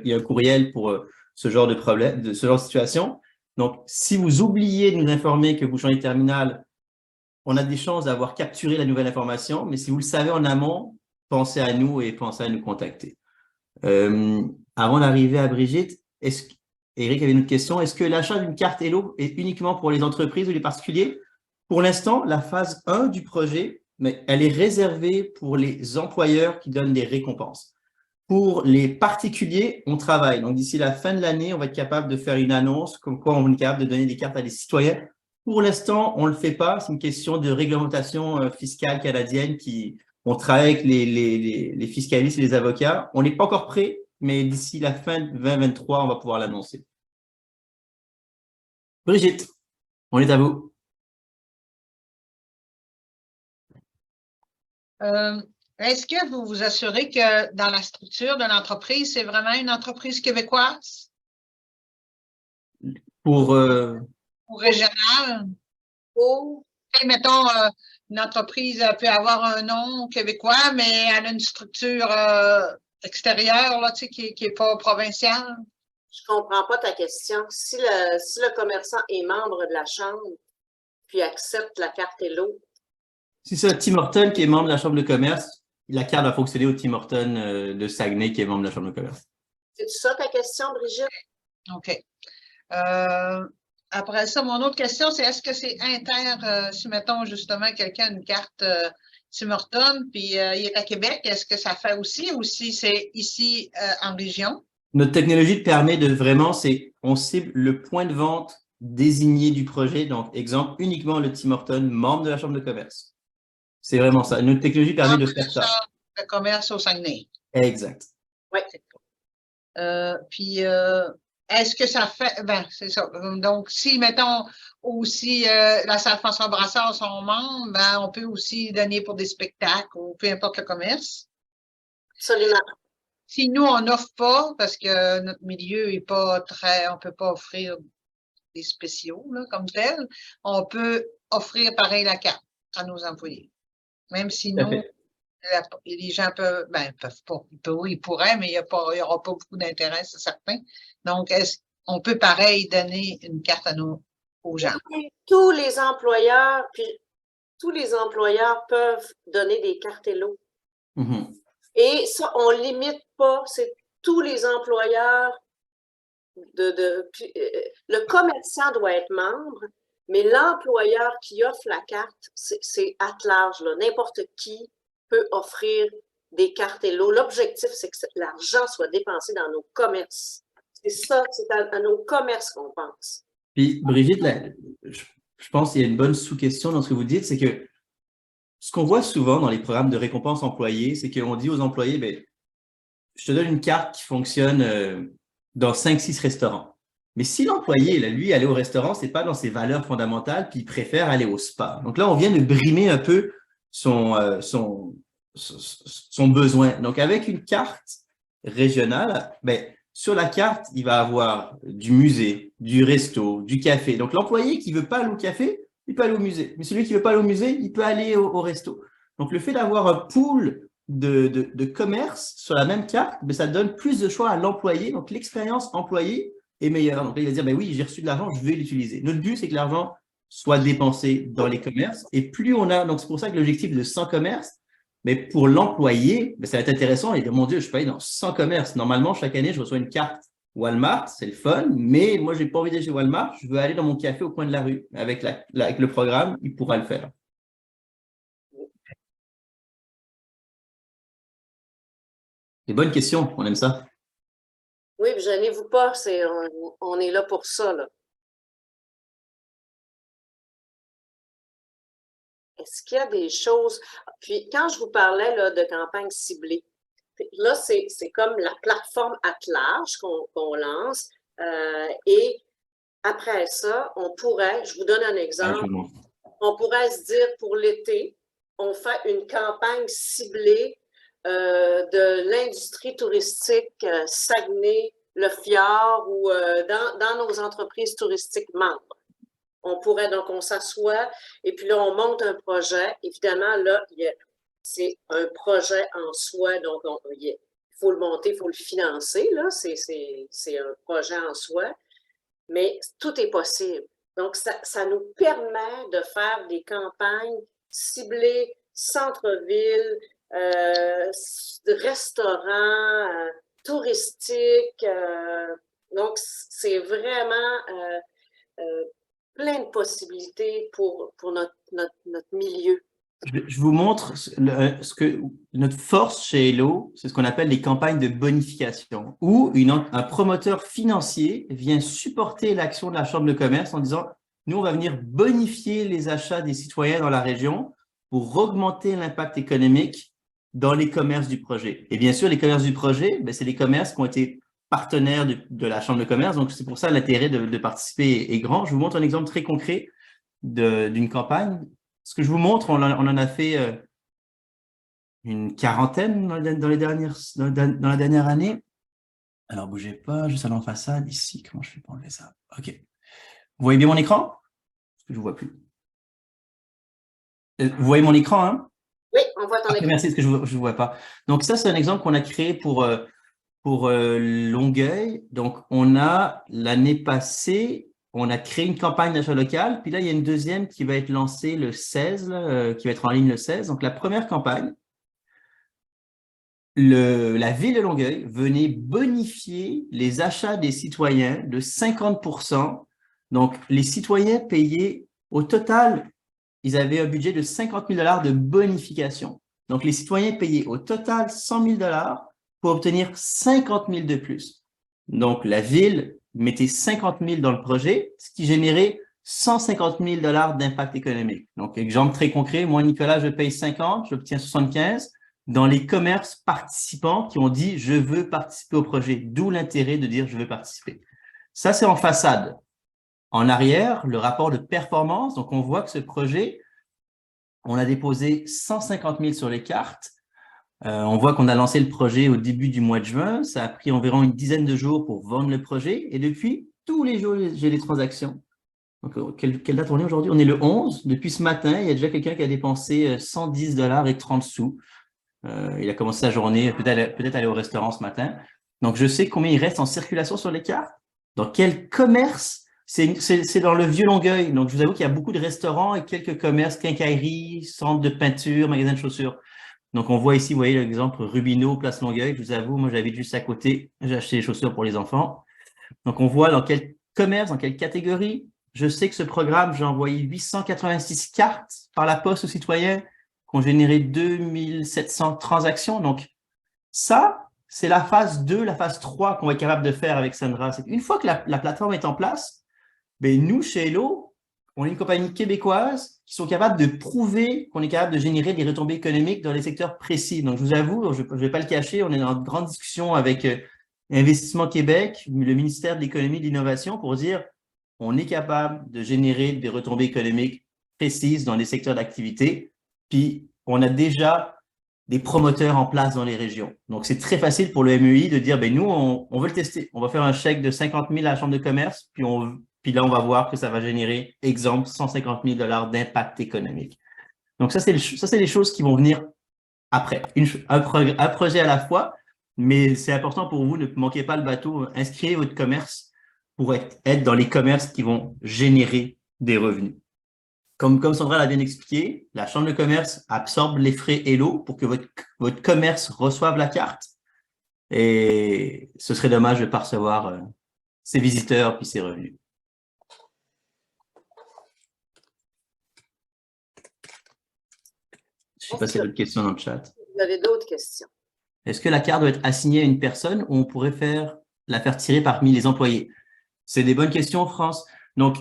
y a un courriel pour ce genre de problème, de ce genre de situation. Donc, si vous oubliez de nous informer que vous changez de terminal, on a des chances d'avoir capturé la nouvelle information, mais si vous le savez en amont, pensez à nous et pensez à nous contacter. Avant d'arriver à Brigitte, Eric avait une autre question. Est-ce que l'achat d'une carte Hello est uniquement pour les entreprises ou les particuliers? Pour l'instant, la phase 1 du projet, mais elle est réservée pour les employeurs qui donnent des récompenses. Pour les particuliers, on travaille. Donc, d'ici la fin de l'année, on va être capable de faire une annonce comme quoi on est capable de donner des cartes à des citoyens. Pour l'instant, on ne le fait pas. C'est une question de réglementation fiscale canadienne on travaille avec les fiscalistes et les avocats. On n'est pas encore prêt, mais d'ici la fin de 2023, on va pouvoir l'annoncer. Brigitte, on est à vous. Est-ce que vous vous assurez que dans la structure de l'entreprise, c'est vraiment une entreprise québécoise? Ou régionale? Mettons, une entreprise peut avoir un nom québécois, mais elle a une structure extérieure là, tu sais, qui n'est pas provinciale. Je ne comprends pas ta question. Si le commerçant est membre de la Chambre, puis accepte la carte Hello. Si c'est Tim Horton qui est membre de la Chambre de commerce, la carte va fonctionner au Tim Horton de Saguenay qui est membre de la Chambre de commerce. C'est ça ta question, Brigitte? OK. Après ça, mon autre question, c'est est-ce que c'est si, mettons, justement, quelqu'un a une carte Tim Horton, puis il est à Québec, est-ce que ça fait aussi, ou si c'est ici en région? Notre technologie permet de vraiment, on cible le point de vente désigné du projet. Donc, exemple, uniquement le Tim Horton, membre de la Chambre de commerce. C'est vraiment ça. Notre technologie permet de faire ça. Le commerce au Saguenay. Exact. Oui. Puis, est-ce que ça fait... Ben, c'est ça. Donc, si, mettons, aussi la salle François Brassard sont membres, ben, on peut aussi donner pour des spectacles ou peu importe le commerce. Absolument. Si nous, on n'offre pas, parce que notre milieu n'est pas très... On ne peut pas offrir des spéciaux, là, comme tel, on peut offrir pareil la carte à nos employés. Même si nous, les gens peuvent pas. Ils pourraient, mais il n'y aura pas beaucoup d'intérêt, c'est certain. Donc, on peut pareil donner une carte aux gens. Tous les employeurs peuvent donner des cartes Hello. Mm-hmm. Et ça, on ne limite pas. C'est tous les employeurs. Le commerçant doit être membre, mais l'employeur qui offre la carte, c'est at large. N'importe qui peut offrir des cartes Hello. L'objectif, c'est que l'argent soit dépensé dans nos commerces. C'est ça, c'est à nos commerces qu'on pense. Puis, Brigitte, je pense qu'il y a une bonne sous-question dans ce que vous dites, c'est que ce qu'on voit souvent dans les programmes de récompense employés, c'est qu'on dit aux employés, ben, je te donne une carte qui fonctionne dans 5-6 restaurants. Mais si l'employé, là, lui, aller au restaurant, c'est pas dans ses valeurs fondamentales, puis il préfère aller au spa. Donc là, on vient de brimer un peu son besoin. Donc, avec une carte régionale, ben, sur la carte, il va avoir du musée, du resto, du café. Donc, l'employé qui veut pas aller au café, il peut aller au musée. Mais celui qui veut pas aller au musée, il peut aller au resto. Donc, le fait d'avoir un pool de commerce sur la même carte, ben, ça donne plus de choix à l'employé. Donc, l'expérience employée est meilleure. Donc, là, il va dire, ben oui, j'ai reçu de l'argent, je vais l'utiliser. Notre but, c'est que l'argent soit dépensé dans les commerces. Et plus on a, donc c'est pour ça que l'objectif de 100 commerces, mais pour l'employé, ben, ça va être intéressant. Il va dire, mon Dieu, je peux aller dans 100 commerces. Normalement, chaque année, je reçois une carte Walmart, c'est le fun, mais moi, j'ai pas envie d'aller chez Walmart, je veux aller dans mon café au coin de la rue. Avec le programme, il pourra le faire. C'est bonne question, on aime ça. Oui, puis gênez-vous pas, on est là pour ça, là. Est-ce qu'il y a des choses... Puis, quand je vous parlais là, de campagne ciblée, là, c'est comme la plateforme at large qu'on lance. Et après ça, on pourrait, je vous donne un exemple, on pourrait se dire pour l'été, on fait une campagne ciblée de l'industrie touristique Saguenay, le Fjord ou dans nos entreprises touristiques membres. On pourrait, donc, on s'assoit et puis là, on monte un projet. Évidemment, là, c'est un projet en soi, donc il faut le monter, il faut le financer, là, c'est un projet en soi, mais tout est possible. Donc, ça nous permet de faire des campagnes ciblées, centre-ville, restaurants, touristiques. Donc, c'est vraiment plein de possibilités pour notre milieu. Je vous montre notre force chez Hello, c'est ce qu'on appelle les campagnes de bonification, où un promoteur financier vient supporter l'action de la Chambre de commerce en disant « Nous, on va venir bonifier les achats des citoyens dans la région pour augmenter l'impact économique dans les commerces du projet. » Et bien sûr, les commerces du projet, c'est les commerces qui ont été partenaires de la Chambre de commerce, donc c'est pour ça l'intérêt de participer est grand. Je vous montre un exemple très concret d'une campagne. Ce que je vous montre, on en a fait une quarantaine dans la dernière année. Alors, bougez pas, juste à l'en façade, ici. Comment je fais pour enlever ça? OK. Vous voyez bien mon écran? Parce que je ne vous vois plus. Vous voyez mon écran, hein? Oui, on voit ton écran. Merci, parce que je ne vous vois pas. Donc, ça, c'est un exemple qu'on a créé pour Longueuil. Donc, on a, l'année passée, on a créé une campagne d'achat local, puis là, il y a une deuxième qui va être lancée le 16, qui va être en ligne le 16. Donc, la première campagne, la ville de Longueuil venait bonifier les achats des citoyens de 50%. Donc, les citoyens payaient au total, ils avaient un budget de 50 000 $ de bonification. Donc, les citoyens payaient au total 100 000 $ pour obtenir 50 000 de plus. Donc, la ville mettait 50 000 dans le projet, ce qui générait 150 000 $ d'impact économique. Donc, exemple très concret, moi, Nicolas, je paye 50, j'obtiens 75 dans les commerces participants qui ont dit « je veux participer au projet », d'où l'intérêt de dire « je veux participer ». Ça, c'est en façade. En arrière, le rapport de performance, donc on voit que ce projet, on a déposé 150 000 sur les cartes. On voit qu'on a lancé le projet au début du mois de juin. Ça a pris environ une dizaine de jours pour vendre le projet. Et depuis, tous les jours, j'ai des transactions. Donc, quelle date on est aujourd'hui? On est le 11. Depuis ce matin, il y a déjà quelqu'un qui a dépensé 110 $ et 30 sous. Il a commencé sa journée, peut-être aller au restaurant ce matin. Donc, je sais combien il reste en circulation sur les cartes. Dans quel commerce? C'est dans le Vieux-Longueuil. Donc, je vous avoue qu'il y a beaucoup de restaurants et quelques commerces, quincailleries, centres de peinture, magasins de chaussures. Donc, on voit ici, vous voyez l'exemple Rubino, Place Longueuil. Je vous avoue, moi, j'habite juste à côté. J'ai acheté des chaussures pour les enfants. Donc, on voit dans quel commerce, dans quelle catégorie. Je sais que ce programme, j'ai envoyé 886 cartes par la poste aux citoyens qui ont généré 2700 transactions. Donc, ça, c'est la phase 2, la phase 3 qu'on va être capable de faire avec Sandra. Une fois que la plateforme est en place, ben, nous, chez Hello, on est une compagnie québécoise qui sont capables de prouver qu'on est capable de générer des retombées économiques dans les secteurs précis. Donc, je vous avoue, je ne vais pas le cacher, on est dans une grande discussion avec Investissement Québec, le ministère de l'Économie et de l'Innovation, pour dire on est capable de générer des retombées économiques précises dans les secteurs d'activité. Puis, on a déjà des promoteurs en place dans les régions. Donc, c'est très facile pour le MEI de dire, ben nous, on veut le tester. On va faire un chèque de 50 000 à la Chambre de commerce, puis là, on va voir que ça va générer, exemple, 150 000 $ d'impact économique. Donc, ça, c'est les choses qui vont venir après. Un projet à la fois, mais c'est important pour vous, ne manquez pas le bateau. Inscrivez votre commerce pour être dans les commerces qui vont générer des revenus. Comme Sandra l'a bien expliqué, la Chambre de commerce absorbe les frais Hello pour que votre commerce reçoive la carte. Et ce serait dommage de ne pas recevoir ses visiteurs puis ses revenus. Je ne sais pas s'il y a d'autres questions dans le chat. Vous avez d'autres questions? Est-ce que la carte doit être assignée à une personne ou on pourrait la faire tirer parmi les employés? C'est des bonnes questions, France. Donc,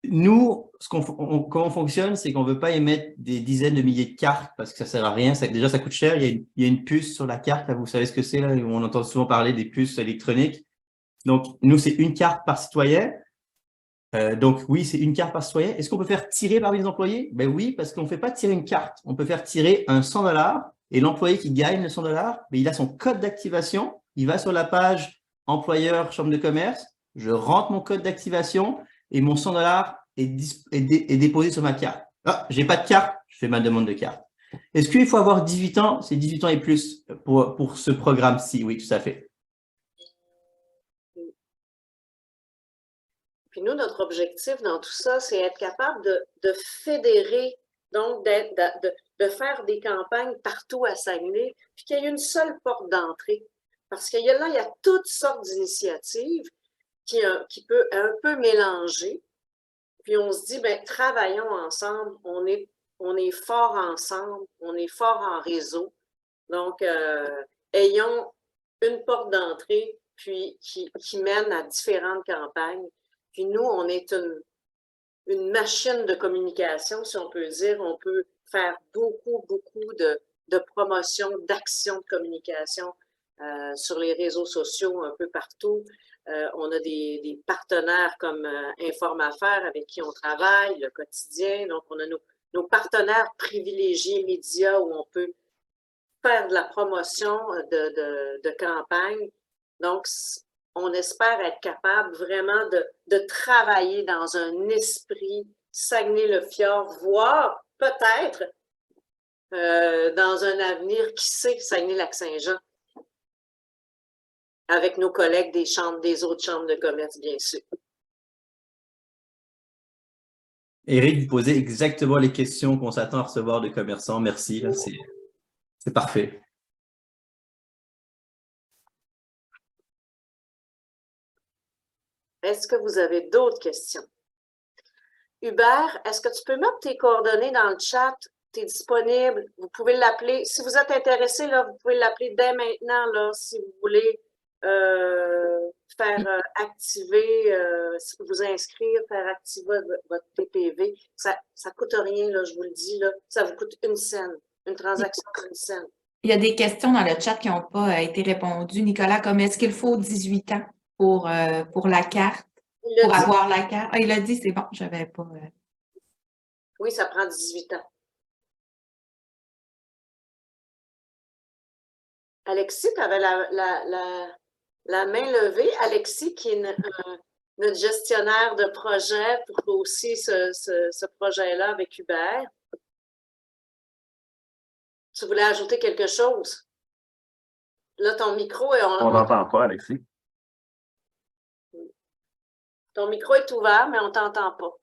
nous, comment on fonctionne, c'est qu'on ne veut pas émettre des dizaines de milliers de cartes parce que ça ne sert à rien. Déjà, ça coûte cher. Il y a une puce sur la carte. Là, vous savez ce que c'est, là? On entend souvent parler des puces électroniques. Donc, nous, c'est une carte par citoyen. Donc, oui, c'est une carte par citoyen. Est-ce qu'on peut faire tirer parmi les employés? Ben oui, parce qu'on ne fait pas tirer une carte. On peut faire tirer un 100 $ et l'employé qui gagne le 100 $, ben, il a son code d'activation. Il va sur la page employeur, chambre de commerce. Je rentre mon code d'activation et mon 100 $ est déposé sur ma carte. Ah, j'ai pas de carte, je fais ma demande de carte. Est-ce qu'il faut avoir 18 ans? C'est 18 ans et plus pour ce programme-ci. Oui, tout à fait. Puis nous, notre objectif dans tout ça, c'est être capable de fédérer, donc de faire des campagnes partout à Saguenay, puis qu'il y ait une seule porte d'entrée. Parce qu'il y a toutes sortes d'initiatives qui peut un peu mélanger. Puis on se dit, ben travaillons ensemble, on est fort ensemble, on est fort en réseau. Donc, ayons une porte d'entrée puis qui mène à différentes campagnes. Puis nous, on est une machine de communication, si on peut dire. On peut faire beaucoup de promotion, d'actions de communication sur les réseaux sociaux un peu partout. On a des partenaires comme Inform-Affaires avec qui on travaille, le quotidien. Donc, on a nos partenaires privilégiés médias où on peut faire de la promotion de campagne. Donc, on espère être capable vraiment de travailler dans un esprit Saguenay-le-Fjord, voire peut-être dans un avenir, qui sait, Saguenay-Lac-Saint-Jean, avec nos collègues des autres chambres de commerce, bien sûr. Éric, vous posez exactement les questions qu'on s'attend à recevoir de commerçants. Merci, là, c'est parfait. Est-ce que vous avez d'autres questions? Hubert, est-ce que tu peux mettre tes coordonnées dans le chat? Tu es disponible, vous pouvez l'appeler. Si vous êtes intéressé, là, vous pouvez l'appeler dès maintenant, là, si vous voulez faire activer, vous inscrire, faire activer votre TPV. Ça ne coûte rien, là, je vous le dis, là. Ça vous coûte 1 cent, une transaction de 1 cent. Il y a des questions dans le chat qui n'ont pas été répondues. Nicolas, comme est-ce qu'il faut 18 ans pour la carte, pour avoir la carte? Ah, il a dit, c'est bon, je n'avais pas... Oui, ça prend 18 ans. Alexis, tu avais la main levée. Alexis, qui est notre gestionnaire de projet pour aussi ce projet-là avec Hubert. Tu voulais ajouter quelque chose? Là, ton micro est... On n'entend pas, Alexis. Ton micro est ouvert, mais on ne t'entend pas.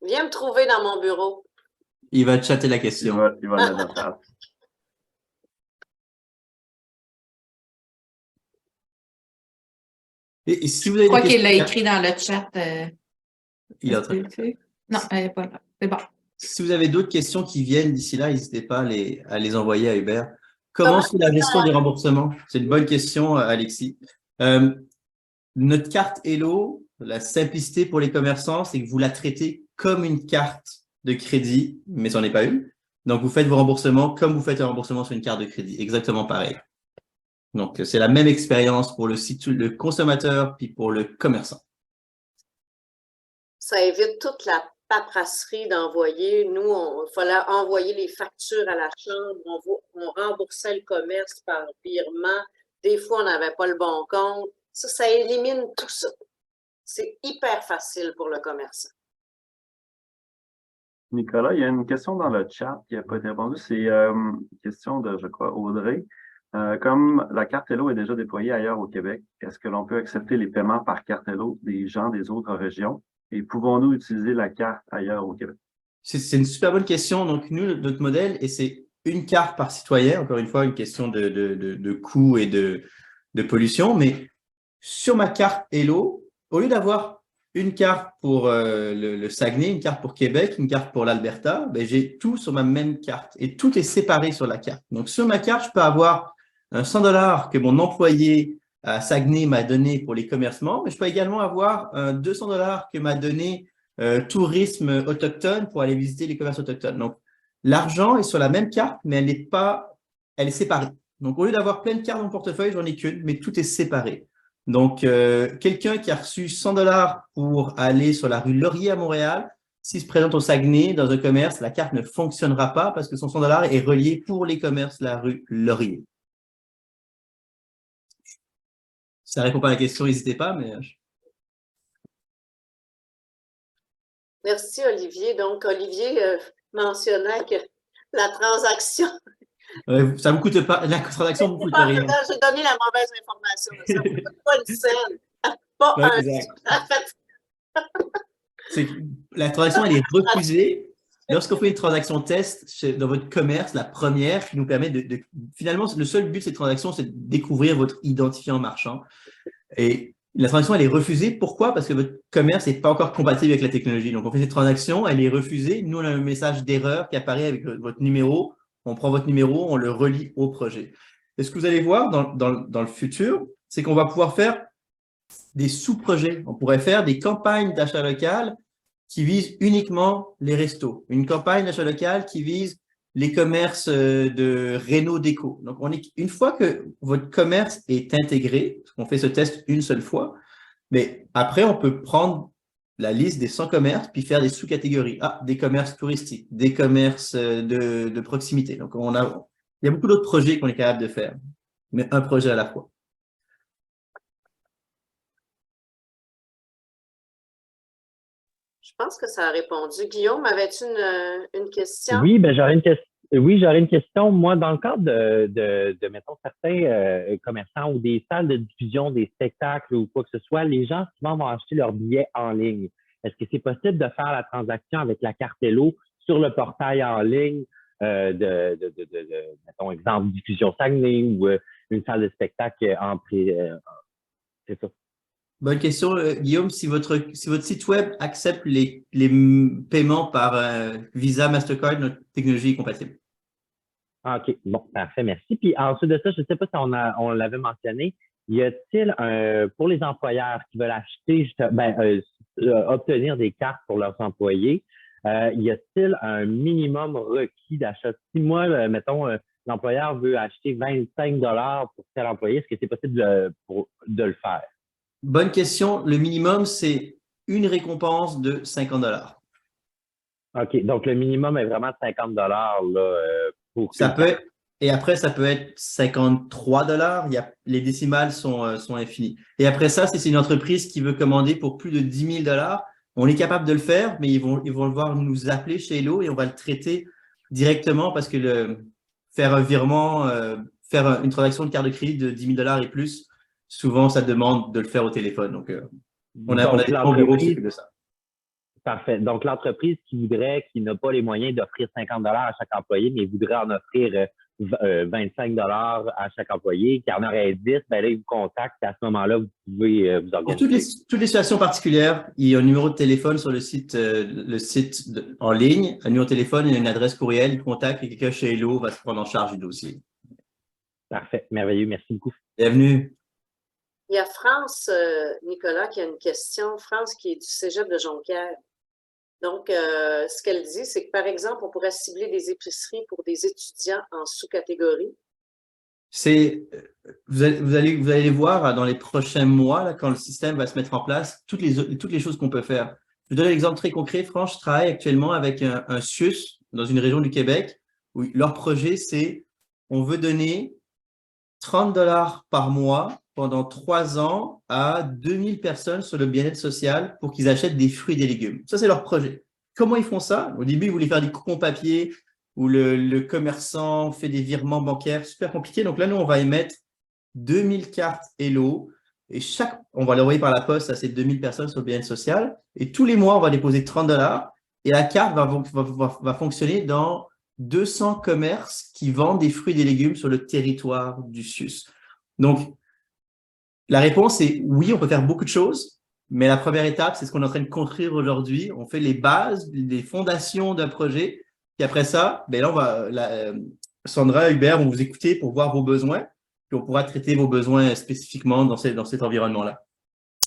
Viens me trouver dans mon bureau. Il va chatter la question. Il va le mettre en place. Et si vous avez Je crois des qu'il l'a questions- écrit dans le chat. Il est en train de- Non, elle n'est pas là. C'est bon. Si vous avez d'autres questions qui viennent d'ici là, n'hésitez pas à les envoyer à Hubert. Comment c'est la gestion des remboursements? C'est une bonne question, Alexis. Notre carte Hello, La simplicité pour les commerçants, c'est que vous la traitez comme une carte de crédit, mais ce n'en est pas une. Donc, vous faites vos remboursements comme vous faites un remboursement sur une carte de crédit, exactement pareil. Donc, c'est la même expérience pour le consommateur puis pour le commerçant. Ça évite toute la paperasserie d'envoyer. Nous, il fallait envoyer les factures à la chambre, on remboursait le commerce par virement. Des fois, on n'avait pas le bon compte. Ça élimine tout ça. C'est hyper facile pour le commerçant. Nicolas, il y a une question dans le chat qui n'a pas été répondue. C'est une question de, je crois, Audrey. Comme la carte Hello est déjà déployée ailleurs au Québec, est-ce que l'on peut accepter les paiements par carte Hello des gens des autres régions? Et pouvons-nous utiliser la carte ailleurs au Québec? C'est une super bonne question. Donc, nous, notre modèle, et c'est une carte par citoyen, encore une fois, une question de coût et de pollution. Mais sur ma carte Hello, au lieu d'avoir une carte pour le Saguenay, une carte pour Québec, une carte pour l'Alberta, ben, j'ai tout sur ma même carte et tout est séparé sur la carte. Donc, sur ma carte, je peux avoir un 100 $ que mon employé à Saguenay m'a donné pour les commercements, mais je peux également avoir un 200 $ que m'a donné Tourisme Autochtone pour aller visiter les commerces autochtones. Donc, l'argent est sur la même carte, mais elle est séparée. Donc, au lieu d'avoir plein de cartes dans mon portefeuille, j'en ai qu'une, mais tout est séparé. Donc, quelqu'un qui a reçu 100 $ pour aller sur la rue Laurier à Montréal, s'il se présente au Saguenay dans un commerce, la carte ne fonctionnera pas parce que son 100 $ est relié pour les commerces de la rue Laurier. Si ça ne répond pas à la question, n'hésitez pas. Mais... Merci, Olivier. Donc, Olivier mentionnait que la transaction… ça ne vous coûte pas, la transaction ne vous coûte rien. J'ai donné la mauvaise information. Ça ne vous coûte pas une scène. Pas la transaction, elle est refusée. Lorsqu'on fait une transaction test dans votre commerce, la première qui nous permet finalement, le seul but de cette transaction, c'est de découvrir votre identifiant marchand. Et la transaction, elle est refusée. Pourquoi? Parce que votre commerce n'est pas encore compatible avec la technologie. Donc, on fait cette transaction, elle est refusée. Nous, on a un message d'erreur qui apparaît avec votre numéro. On prend votre numéro, on le relie au projet. Et ce que vous allez voir dans le futur, c'est qu'on va pouvoir faire des sous-projets. On pourrait faire des campagnes d'achat local qui visent uniquement les restos. Une campagne d'achat local qui vise les commerces de réno déco. Donc, une fois que votre commerce est intégré, on fait ce test une seule fois, mais après, on peut prendre la liste des 100 commerces puis faire des sous-catégories. Ah, des commerces touristiques, des commerces de proximité. Donc, il y a beaucoup d'autres projets qu'on est capable de faire, mais un projet à la fois. Je pense que ça a répondu. Guillaume, avais-tu une question? Oui, ben j'aurais une question. Moi, dans le cadre de mettons, certains commerçants ou des salles de diffusion, des spectacles ou quoi que ce soit, les gens souvent vont acheter leurs billets en ligne. Est-ce que c'est possible de faire la transaction avec la carte Hello sur le portail en ligne mettons, exemple, diffusion Saguenay ou une salle de spectacle c'est ça? Bonne question, Guillaume. Si votre site web accepte les paiements par Visa, Mastercard, notre technologie est compatible. Ah, OK. Bon, parfait, merci. Puis ensuite de ça, je ne sais pas si on l'avait mentionné, y a-t-il pour les employeurs qui veulent acheter, obtenir des cartes pour leurs employés, y a-t-il un minimum requis d'achat? Si moi, mettons, l'employeur veut acheter 25 $ pour tel employé, est-ce que c'est possible de le faire? Bonne question. Le minimum, c'est une récompense de 50 $. OK. Donc, le minimum est vraiment 50 $ là, pour et après, ça peut être 53 $. Les décimales sont infinies. Et après ça, si c'est une entreprise qui veut commander pour plus de 10 000 $, on est capable de le faire, mais ils vont devoir nous appeler chez Hello et on va le traiter directement parce que faire un virement, faire une transaction de carte de crédit de 10 000 $ et plus, souvent, ça demande de le faire au téléphone. Donc, on a des bureaux qui s'occupent de ça. Parfait. Donc, l'entreprise qui n'a pas les moyens d'offrir 50 $ à chaque employé, mais voudrait en offrir 25 $ à chaque employé, qui en aurait 10, ben là, ils vous contactent. À ce moment-là, vous pouvez vous organiser. Pour toutes les situations particulières, il y a un numéro de téléphone sur le site en ligne, un numéro de téléphone et une adresse courriel. Ils contactent et quelqu'un chez Hello va se prendre en charge du dossier. Parfait. Merveilleux. Merci beaucoup. Bienvenue. Il y a France, Nicolas, qui a une question. France, qui est du Cégep de Jonquière. Donc, ce qu'elle dit, c'est que, par exemple, on pourrait cibler des épiceries pour des étudiants en sous-catégorie. Vous allez voir dans les prochains mois, là, quand le système va se mettre en place, toutes les choses qu'on peut faire. Je vais donner un exemple très concret. France, je travaille actuellement avec un CIUS dans une région du Québec où leur projet, c'est on veut donner 30 $ par mois pendant 3 ans à 2000 personnes sur le bien-être social pour qu'ils achètent des fruits et des légumes. Ça, c'est leur projet. Comment ils font ça? Au début, ils voulaient faire des coupons papier où le commerçant fait des virements bancaires, super compliqué. Donc là, nous, on va émettre 2000 cartes Hello et on va l'envoyer par la poste à ces 2000 personnes sur le bien-être social. Et tous les mois, on va déposer 30 $ et la carte va fonctionner dans 200 commerces qui vendent des fruits et des légumes sur le territoire du CIUS. Donc, la réponse est oui, on peut faire beaucoup de choses, mais la première étape, c'est ce qu'on est en train de construire aujourd'hui. On fait les bases, les fondations d'un projet. Puis après ça, ben là, Sandra, Hubert vont vous écouter pour voir vos besoins. Puis on pourra traiter vos besoins spécifiquement dans cet environnement-là.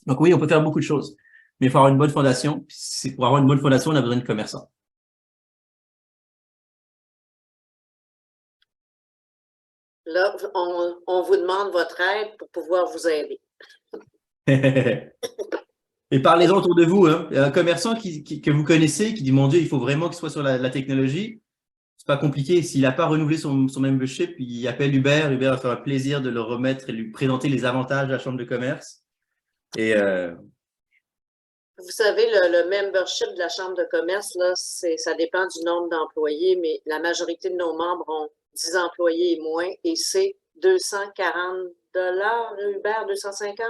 Donc oui, on peut faire beaucoup de choses, mais il faut avoir une bonne fondation. Puis pour avoir une bonne fondation, on a besoin de commerçants. Là, on vous demande votre aide pour pouvoir vous aider. Et parlez-en autour de vous. Hein. Il y a un commerçant que vous connaissez qui dit, mon Dieu, il faut vraiment qu'il soit sur la technologie. C'est pas compliqué. S'il n'a pas renouvelé son membership, il appelle Hubert. Hubert va faire un plaisir de le remettre et lui présenter les avantages de la chambre de commerce. Et vous savez, le membership de la chambre de commerce, là, ça dépend du nombre d'employés, mais la majorité de nos membres ont 10 employés et moins, et c'est 240 $, Hubert, 250?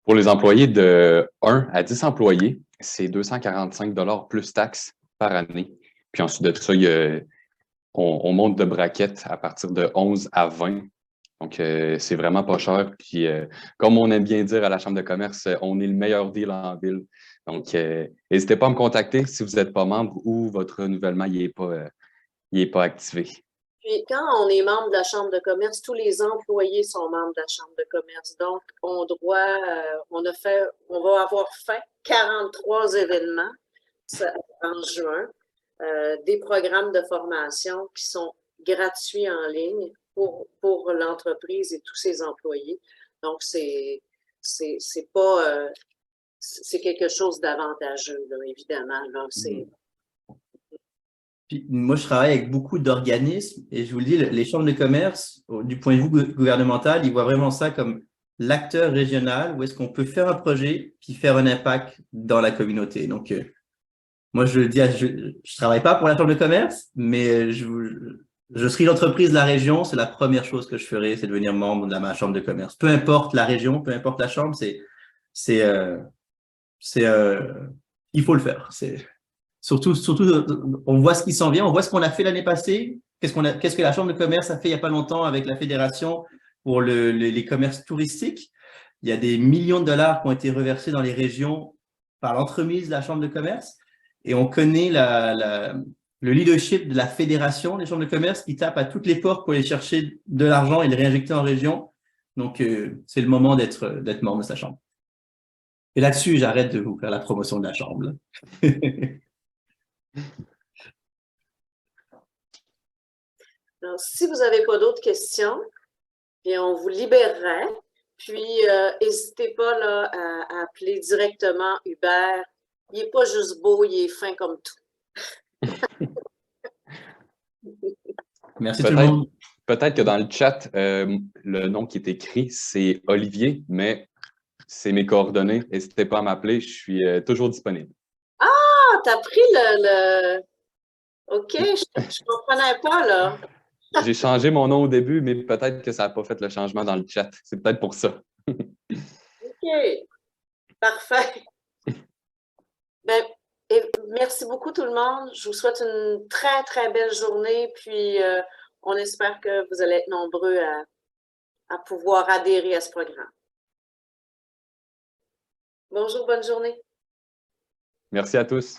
Pour les employés de 1 à 10 employés, c'est 245 $ plus taxes par année. Puis ensuite de ça, on monte de braquettes à partir de 11 à 20. Donc, c'est vraiment pas cher. Puis, comme on aime bien dire à la Chambre de commerce, on est le meilleur deal en ville. Donc, n'hésitez pas à me contacter si vous n'êtes pas membre ou votre renouvellement n'est pas activé. Puis, quand on est membre de la Chambre de commerce, tous les employés sont membres de la Chambre de commerce. Donc, on va avoir fait 43 événements en juin, des programmes de formation qui sont gratuits en ligne pour l'entreprise et tous ses employés. Donc, c'est quelque chose d'avantageux, là, évidemment. Là, Puis, moi, je travaille avec beaucoup d'organismes et je vous le dis, les chambres de commerce, du point de vue gouvernemental, ils voient vraiment ça comme l'acteur régional où est-ce qu'on peut faire un projet puis faire un impact dans la communauté. Donc, moi, je le dis, je travaille pas pour la chambre de commerce, mais je serai l'entreprise de la région. C'est la première chose que je ferai, c'est devenir membre de ma chambre de commerce. Peu importe la région, peu importe la chambre, il faut le faire. Surtout, on voit ce qui s'en vient, on voit ce qu'on a fait l'année passée, qu'est-ce que la Chambre de commerce a fait il n'y a pas longtemps avec la Fédération pour les commerces touristiques. Il y a des millions de dollars qui ont été reversés dans les régions par l'entremise de la Chambre de commerce. Et on connaît le leadership de la Fédération des chambres de commerce qui tape à toutes les portes pour aller chercher de l'argent et le réinjecter en région. Donc, c'est le moment d'être membre de sa chambre. Et là-dessus, j'arrête de vous faire la promotion de la chambre. Alors, si vous n'avez pas d'autres questions, bien, on vous libérerait. Puis, n'hésitez pas là, à appeler directement Hubert. Il n'est pas juste beau, il est fin comme tout. Merci tout le monde. Peut-être que dans le chat, le nom qui est écrit, c'est Olivier, mais c'est mes coordonnées. N'hésitez pas à m'appeler, je suis toujours disponible. Ah, tu as pris le... OK, je ne comprenais pas, là. J'ai changé mon nom au début, mais peut-être que ça n'a pas fait le changement dans le chat. C'est peut-être pour ça. OK, parfait. Ben, merci beaucoup tout le monde. Je vous souhaite une très, très belle journée. Puis, on espère que vous allez être nombreux à pouvoir adhérer à ce programme. Bonjour, bonne journée. Merci à tous.